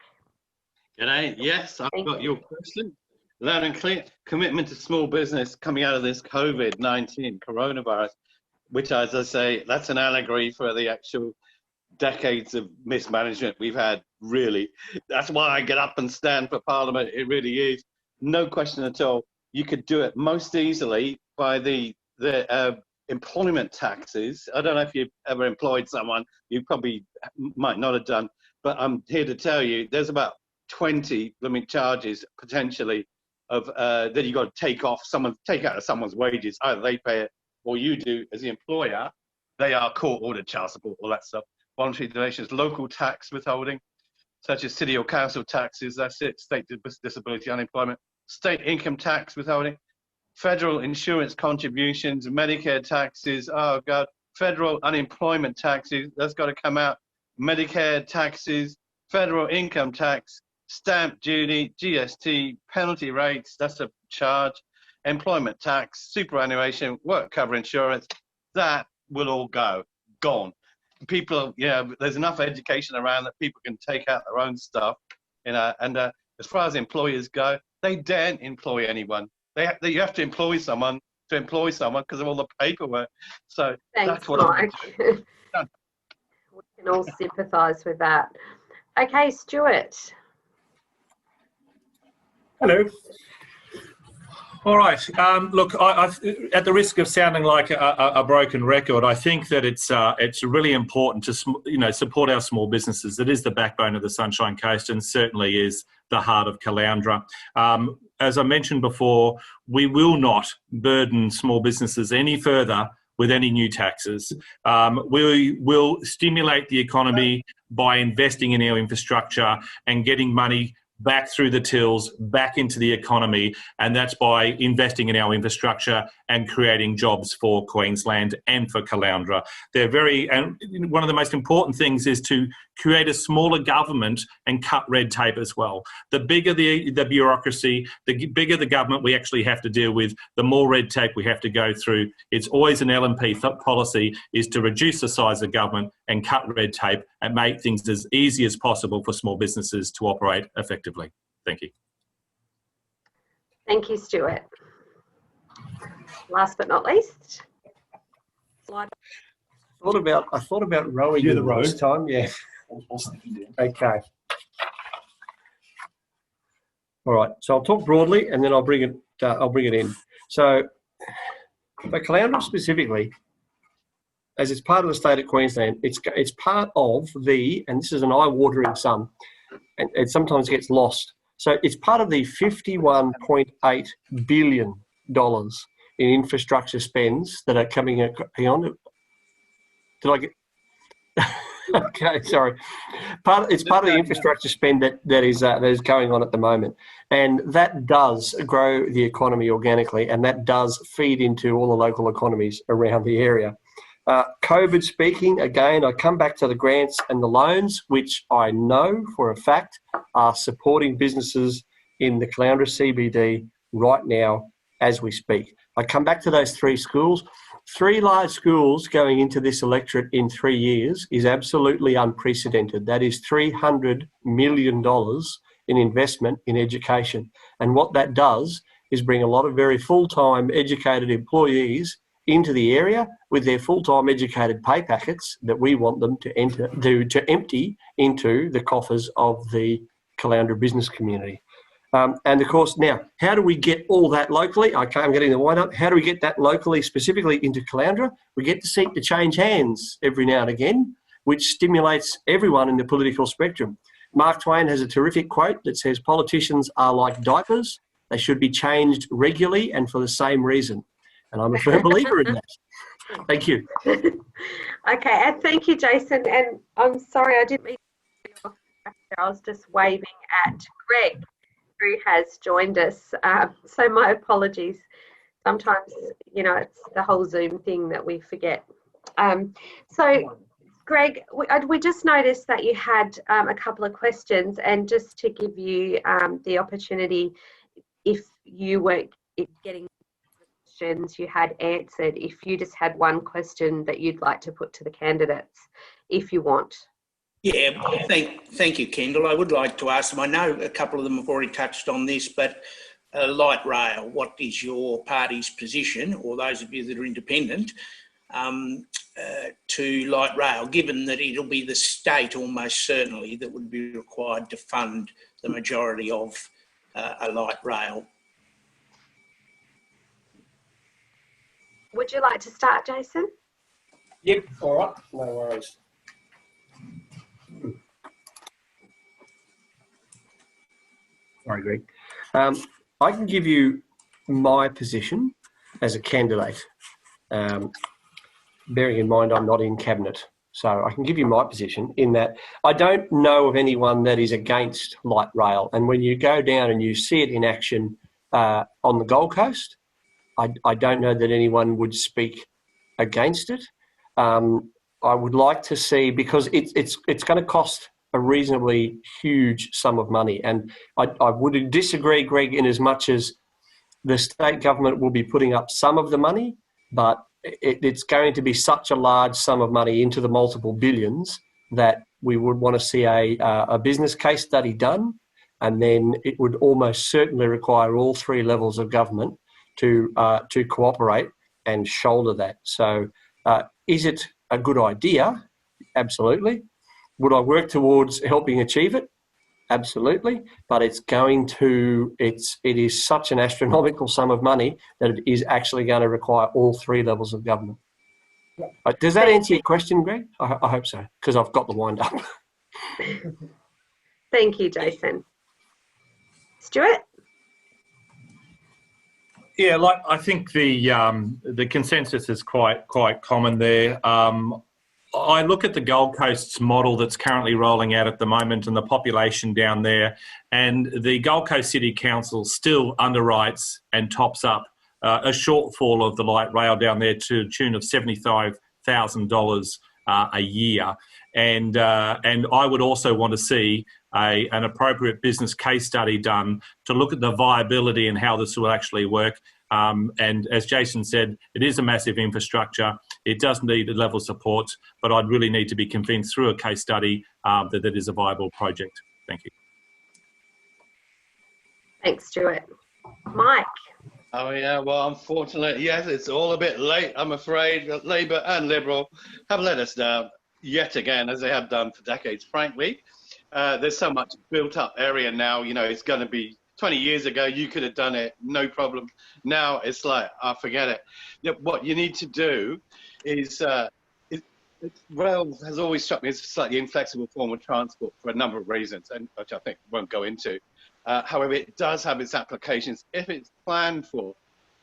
G'day. Yes, I've got your question. Loud and clear. Commitment to small business coming out of this COVID-19 coronavirus, which, as I say, that's an allegory for the actual decades of mismanagement we've had, really. That's why I get up and stand for Parliament. It really is. No question at all. You could do it most easily by the employment taxes. I don't know if you've ever employed someone. You probably might not have done, but I'm here to tell you there's about 20 charges potentially of that you got to take out of someone's wages. Either they pay it or you do as the employer. They are court-ordered child support, all that stuff. Voluntary donations, local tax withholding, such as city or council taxes, that's it, state disability unemployment, state income tax withholding, federal insurance contributions, Medicare taxes, oh God, federal unemployment taxes, that's got to come out, Medicare taxes, federal income tax, stamp duty, GST, penalty rates, that's a charge, employment tax, superannuation, work cover insurance, that will all gone. People, there's enough education around that people can take out their own stuff, and as far as employers go, they daren't employ anyone. You have to employ someone because of all the paperwork. So
thanks,
that's what
Mike. We can all sympathise with that. Okay, Stuart.
Hello. All right. Look, at the risk of sounding like a broken record, I think that it's really important to support our small businesses. It is the backbone of the Sunshine Coast and certainly is the heart of Caloundra. As I mentioned before, we will not burden small businesses any further with any new taxes. We will stimulate the economy by investing in our infrastructure and getting money back through the tills, back into the economy, and that's by investing in our infrastructure and creating jobs for Queensland and for Caloundra. And one of the most important things is to create a smaller government and cut red tape as well. The bigger the bureaucracy, the bigger the government we actually have to deal with, the more red tape we have to go through. It's always an LNP policy is to reduce the size of government and cut red tape and make things as easy as possible for small businesses to operate effectively. Thank you.
Thank you, Stuart. Last but not least, slide.
I thought about rowing
you the road
this time. Yeah. Okay. All right. So I'll talk broadly, and then I'll bring it in. So, for Caloundra specifically, as it's part of the state of Queensland, it's part of and this is an eye-watering sum, and it sometimes gets lost. So it's part of the $51.8 billion in infrastructure spends that are coming. Hang on. Did I get? Okay, sorry. It's part of the infrastructure spend that is going on at the moment, and that does grow the economy organically, and that does feed into all the local economies around the area. COVID speaking, again, I come back to the grants and the loans, which I know for a fact are supporting businesses in the Caloundra CBD right now as we speak. I come back to those 3 schools. 3 large schools going into this electorate in 3 years is absolutely unprecedented. That is $300 million in investment in education. And what that does is bring a lot of very full-time educated employees into the area with their full-time educated pay packets that we want them to empty into the coffers of the Caloundra business community. And of course, now, how do we get all that locally? Okay, I'm getting the wind up. How do we get that locally, specifically into Caloundra? We get to seek to change hands every now and again, which stimulates everyone in the political spectrum. Mark Twain has a terrific quote that says, politicians are like diapers. They should be changed regularly and for the same reason. And I'm a firm believer in that. Thank you.
Okay, and thank you, Jason. And I'm sorry, I didn't mean to. I was just waving at Greg, who has joined us. So my apologies. Sometimes, you know, it's the whole Zoom thing that we forget. So, Greg, we just noticed that you had a couple of questions, and just to give you the opportunity, if you were getting questions you had answered, if you just had one question that you'd like to put to the candidates, if you want.
Yeah, thank you, Kendall. I would like to ask them, I know a couple of them have already touched on this, but light rail, what is your party's position, or those of you that are independent, to light rail, given that it'll be the state almost certainly that would be required to fund the majority of a light rail?
Would you like to start, Jason?
Yep, all right, no worries. Sorry, Greg. I can give you my position as a candidate, bearing in mind I'm not in cabinet. So I can give you my position in that I don't know of anyone that is against light rail. And when you go down and you see it in action on the Gold Coast, I don't know that anyone would speak against it. I would like to see, because it's going to cost a reasonably huge sum of money. And I would disagree, Greg, in as much as the state government will be putting up some of the money, but it's going to be such a large sum of money into the multiple billions that we would want to see a business case study done. And then it would almost certainly require all three levels of government to cooperate and shoulder that. So is it a good idea? Absolutely. Would I work towards helping achieve it? Absolutely. But it is such an astronomical sum of money that it is actually going to require all three levels of government. Does that answer your question, Greg? I hope so, because I've got the wind up.
Thank you, Jason. Stuart?
Yeah, I think the consensus is quite common there. I look at the Gold Coast's model that's currently rolling out at the moment and the population down there, and the Gold Coast City Council still underwrites and tops up a shortfall of the light rail down there to the tune of $75,000 a year. And I would also want to see an appropriate business case study done to look at the viability and how this will actually work. And as Jason said, it is a massive infrastructure. It does need a level of support, but I'd really need to be convinced through a case study that it is a viable project. Thank you.
Thanks, Stuart. Mike?
Oh yeah, well, unfortunately, yes, it's all a bit late. I'm afraid that Labour and Liberal have let us down yet again, as they have done for decades, frankly. There's so much built up area now, you know, it's going to be 20 years ago, you could have done it, no problem. Now it's like, forget it. What you need to do is, rail has always struck me as a slightly inflexible form of transport for a number of reasons, and which I think won't go into. However, it does have its applications if it's planned for.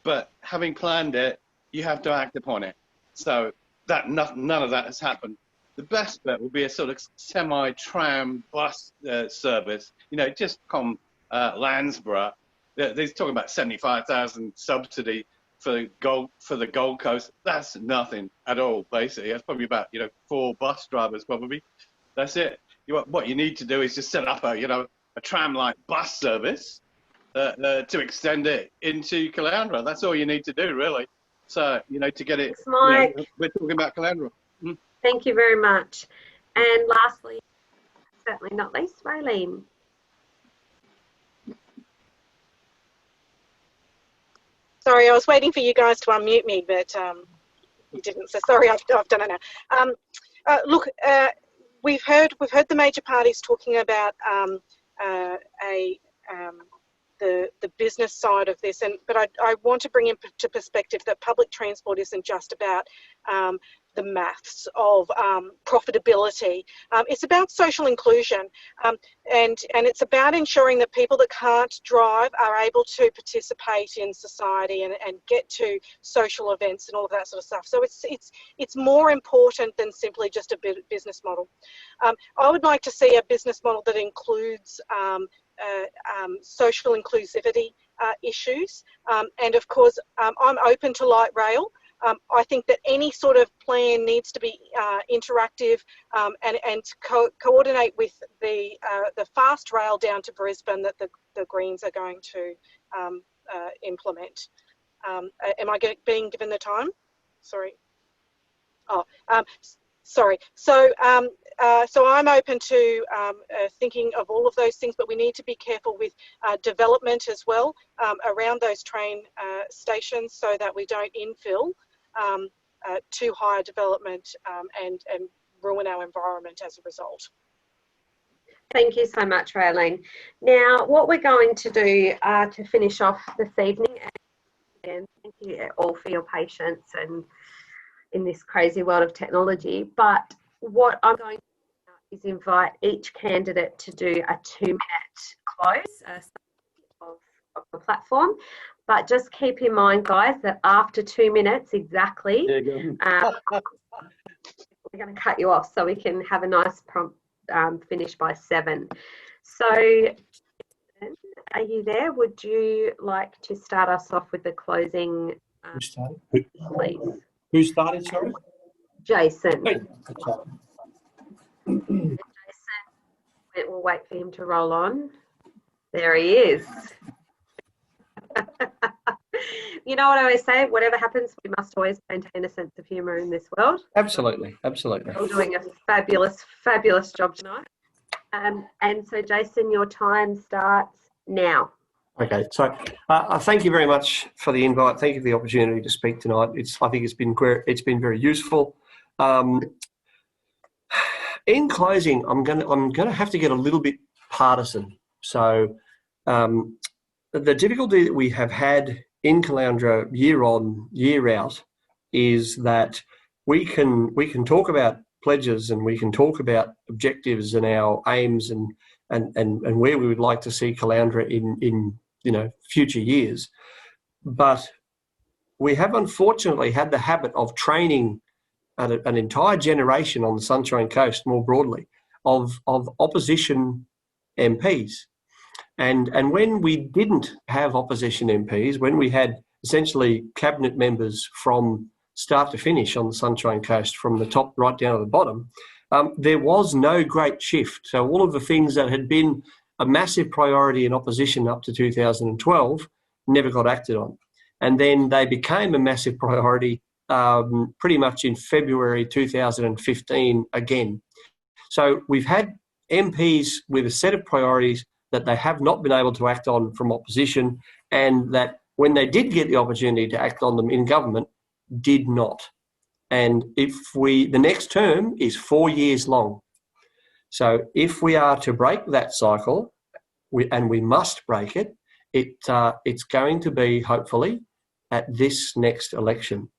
But having planned it, you have to act upon it. So that none of that has happened. The best bet would be a sort of semi-tram bus service, you know, just from Landsborough. They're talking about 75,000 subsidy for the Gold Coast. That's nothing at all, basically. That's probably about, 4 bus drivers, probably. That's it. What you need to do is just set up a tram-like bus service to extend it into Caloundra. That's all you need to do, really. So, to get it,
Thanks, Mike.
we're talking about Caloundra.
Thank you very much. And lastly, certainly not least, Raylene.
Sorry, I was waiting for you guys to unmute me, but you didn't. So sorry, I've done it now. Look, we've heard the major parties talking about the business side of this, but I want to bring into perspective that public transport isn't just about the maths of profitability. It's about social inclusion, and it's about ensuring that people that can't drive are able to participate in society and get to social events and all of that sort of stuff. So it's more important than simply just a business model. I would like to see a business model that includes social inclusivity issues, and of course I'm open to light rail. I think that any sort of plan needs to be interactive and coordinate with the fast rail down to Brisbane that the Greens are going to implement. Am I being given the time? Sorry. Oh, sorry. So I'm open to thinking of all of those things, but we need to be careful with development as well around those train stations so that we don't infill too high development and ruin our environment as a result.
Thank you so much, Raylene. Now, what we're going to do to finish off this evening, and thank you all for your patience and in this crazy world of technology, but what I'm going to do is invite each candidate to do a 2-minute close of the platform. But just keep in mind, guys, that after 2 minutes exactly, we're going to cut you off so we can have a nice prompt finish by 7. So, are you there? Would you like to start us off with the closing,
Who started?
please?
Who started, sorry?
Jason.
Hey.
Jason, we'll wait for him to roll on. There he is. You know what I always say, whatever happens, we must always maintain a sense of humour in this world.
Absolutely, absolutely.
You're doing a fabulous, fabulous job tonight. And so, Jason, your time starts now.
Okay, so thank you very much for the invite. Thank you for the opportunity to speak tonight. I think it's been very useful. In closing, I'm gonna have to get a little bit partisan. So the difficulty that we have had in Caloundra year on, year out, is that we can talk about pledges and we can talk about objectives and our aims and where we would like to see Caloundra in future years, but we have unfortunately had the habit of training an entire generation on the Sunshine Coast more broadly of opposition MPs. And when we didn't have opposition MPs, when we had essentially cabinet members from start to finish on the Sunshine Coast, from the top right down to the bottom, there was no great shift. So all of the things that had been a massive priority in opposition up to 2012 never got acted on. And then they became a massive priority pretty much in February 2015 again. So we've had MPs with a set of priorities that they have not been able to act on from opposition, and that when they did get the opportunity to act on them in government, did not. And the next term is 4 years long. So if we are to break that cycle, and we must break it, it's going to be hopefully at this next election,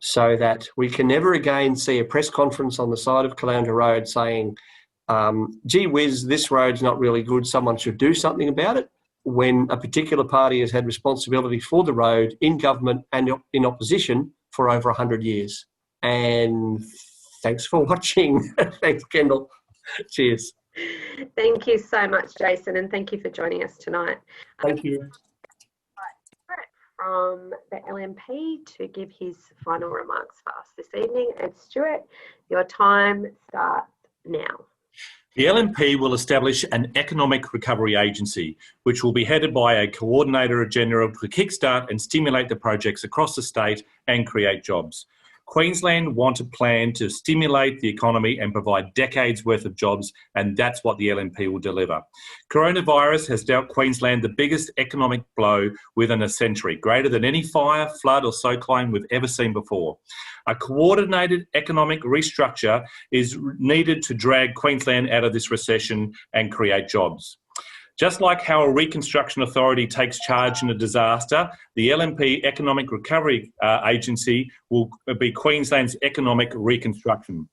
so that we can never again see a press conference on the side of Caloundra Road saying, gee whiz, this road's not really good, someone should do something about it, when a particular party has had responsibility for the road in government and in opposition for over 100 years. And thanks for watching. Thanks, Kendall. Cheers.
Thank you so much, Jason, and thank you for joining us tonight.
Thank you.
From the LNP to give his final remarks for us this evening. And Stuart, your time starts now.
The LNP will establish an economic recovery agency, which will be headed by a coordinator general to kickstart and stimulate the projects across the state and create jobs. Queensland want a plan to stimulate the economy and provide decades worth of jobs, and that's what the LNP will deliver. Coronavirus has dealt Queensland the biggest economic blow within a century, greater than any fire, flood or cyclone we've ever seen before. A coordinated economic restructure is needed to drag Queensland out of this recession and create jobs. Just like how a reconstruction authority takes charge in a disaster, the LNP Economic Recovery Agency will be Queensland's economic reconstruction.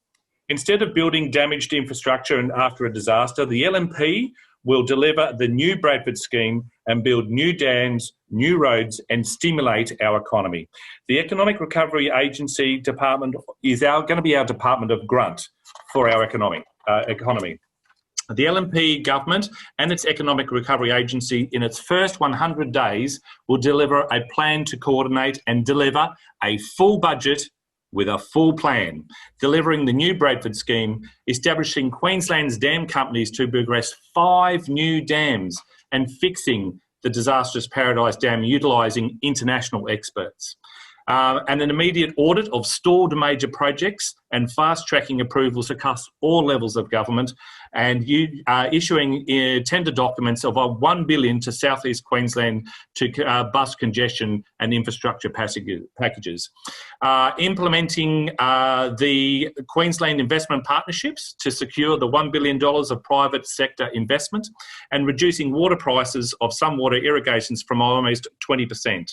Instead of building damaged infrastructure and after a disaster, the LNP will deliver the new Bradford scheme and build new dams, new roads and stimulate our economy. The Economic Recovery Agency Department is going to be our Department of Grunt for our economy. The LNP government and its Economic Recovery Agency in its first 100 days will deliver a plan to coordinate and deliver a full budget with a full plan, delivering the new Bradford scheme, establishing Queensland's dam companies to progress 5 new dams and fixing the disastrous Paradise Dam utilising international experts. And an immediate audit of stalled major projects and fast-tracking approvals across all levels of government, and issuing tender documents of $1 billion to South East Queensland to bus congestion and infrastructure packages. Implementing the Queensland investment partnerships to secure the $1 billion of private sector investment, and reducing water prices of some water irrigations from almost 20%.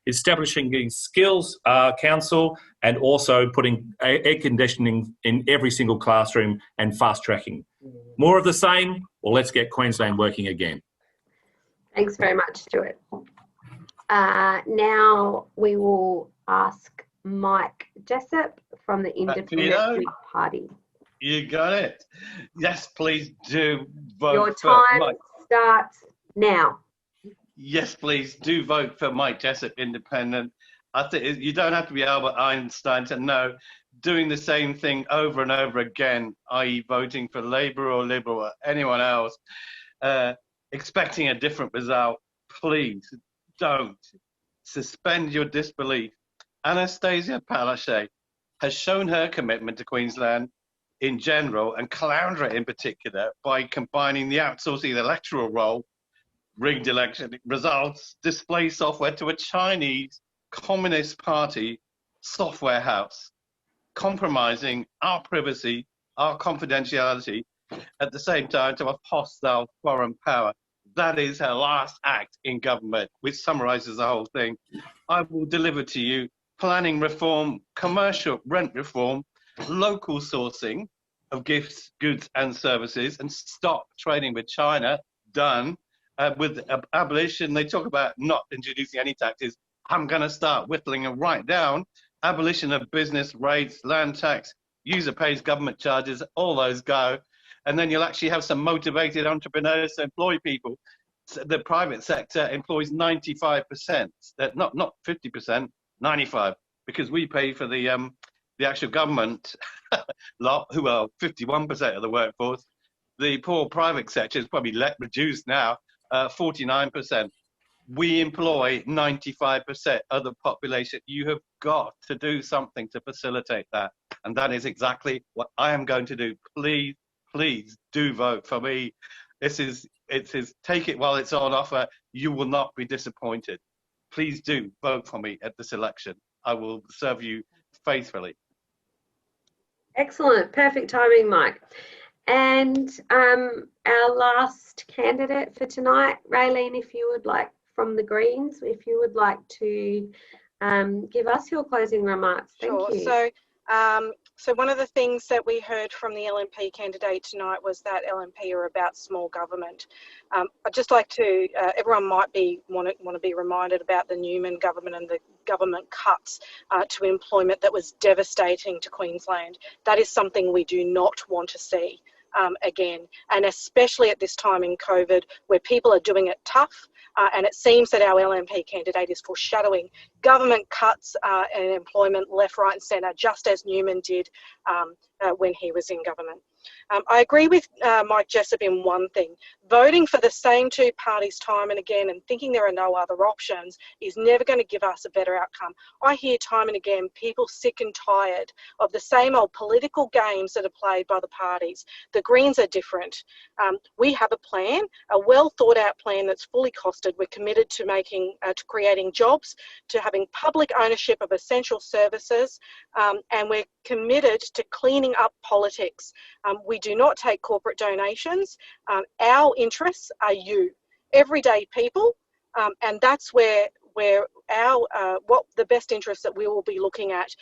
Establishing a skills council and also putting air conditioning in every single classroom and fast tracking. More of the same, or let's get Queensland working again.
Thanks very much, Stuart. Now we will ask Mike Jessup from the Independent Whig Party.
You got it. Yes, please do vote.
Your time starts now.
Yes, please do vote for Mike Jessup, Independent. I think you don't have to be Albert Einstein to know doing the same thing over and over again, i.e. voting for Labour or Liberal or anyone else, expecting a different result. Please don't. Suspend your disbelief. Anastasia Palaszczuk has shown her commitment to Queensland in general and Caloundra in particular by combining the outsourcing the electoral role, rigged election results, display software to a Chinese Communist Party software house, compromising our privacy, our confidentiality, at the same time to a hostile foreign power. That is her last act in government, which summarises the whole thing. I will deliver to you planning reform, commercial rent reform, local sourcing of gifts, goods and services, and stop trading with China. Done. With abolition, they talk about not introducing any taxes. I'm going to start whittling them right down. Abolition of business rates, land tax, user pays government charges, all those go. And then you'll actually have some motivated entrepreneurs to employ people. The private sector employs 95%, not 50%, 95%, because we pay for the actual government lot, who are 51% of the workforce. The poor private sector is probably reduced now. 49%. We employ 95% of the population. You have got to do something to facilitate that. And that is exactly what I am going to do. Please, please do vote for me. It is take it while it's on offer. You will not be disappointed. Please do vote for me at this election. I will serve you faithfully.
Excellent. Perfect timing, Mike. And our last candidate for tonight, Raylene, if you would like, from the Greens, if you would like to give us your closing remarks. Thank you.
So one of the things that we heard from the LNP candidate tonight was that LNP are about small government. I'd just like to, everyone might want to be reminded about the Newman government and the government cuts to employment that was devastating to Queensland. That is something we do not want to see again, and especially at this time in COVID where people are doing it tough. And it seems that our LNP candidate is foreshadowing government cuts and employment left, right and centre, just as Newman did when he was in government. I agree with Mike Jessup in one thing. Voting for the same two parties time and again and thinking there are no other options is never going to give us a better outcome. I hear time and again people sick and tired of the same old political games that are played by the parties. The Greens are different. We have a plan, a well thought out plan that's fully costed. We're committed to to creating jobs, to having public ownership of essential services, and we're committed to cleaning up politics. We do not take corporate donations. Our interests are you. everyday people, and that's where our what the best interest that we will be looking at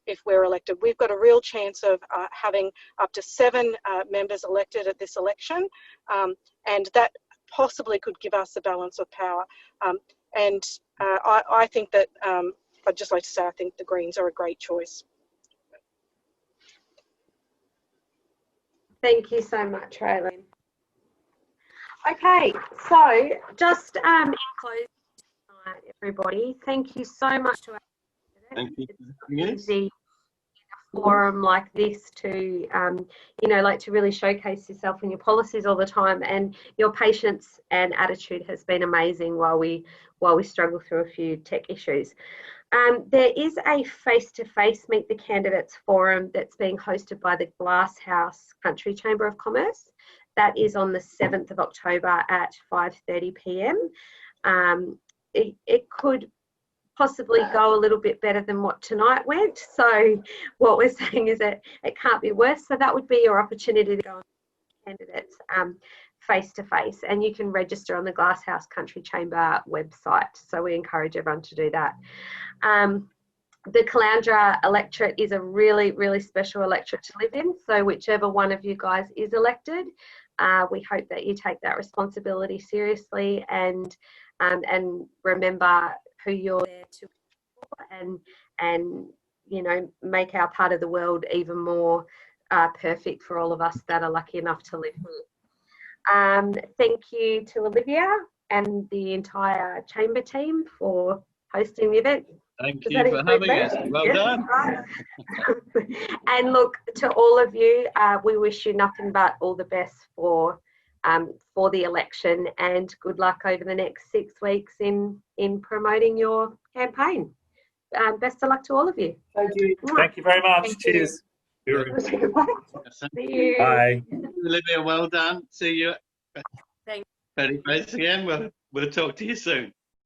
if we're elected. We've got a real chance of having up to 7 members elected at this election, and that possibly could give us a balance of power. I think that I'd just like to say I think the Greens are a great choice.
Thank you so much, Raylene. Okay, so just in closing tonight, everybody, thank you so much to our
Thank you.
It's easy in a forum like this to, like to really showcase yourself and your policies all the time, and your patience and attitude has been amazing while we struggle through a few tech issues. There is a face-to-face Meet the Candidates forum that's being hosted by the Glasshouse Country Chamber of Commerce. That is on the 7th of October at 5:30 p.m. It could possibly go a little bit better than what tonight went. So what we're saying is that it can't be worse. So that would be your opportunity to go on candidates face-to-face, and you can register on the Glasshouse Country Chamber website. So we encourage everyone to do that. The Caloundra electorate is a really, really special electorate to live in. So whichever one of you guys is elected, we hope that you take that responsibility seriously and remember who you're there to support, and make our part of the world even more perfect for all of us that are lucky enough to live here. Thank you to Olivia and the entire chamber team for hosting the event.
Thank you for having us. Well done.
And look, to all of you, we wish you nothing but all the best for the election, and good luck over the next 6 weeks in promoting your campaign. Best of luck to all of you.
Thank you.
Thank you very much.
Thank
Cheers.
you. See you.
Bye.
Olivia, well done. See you.
Thanks.
Face again. We'll talk to you soon.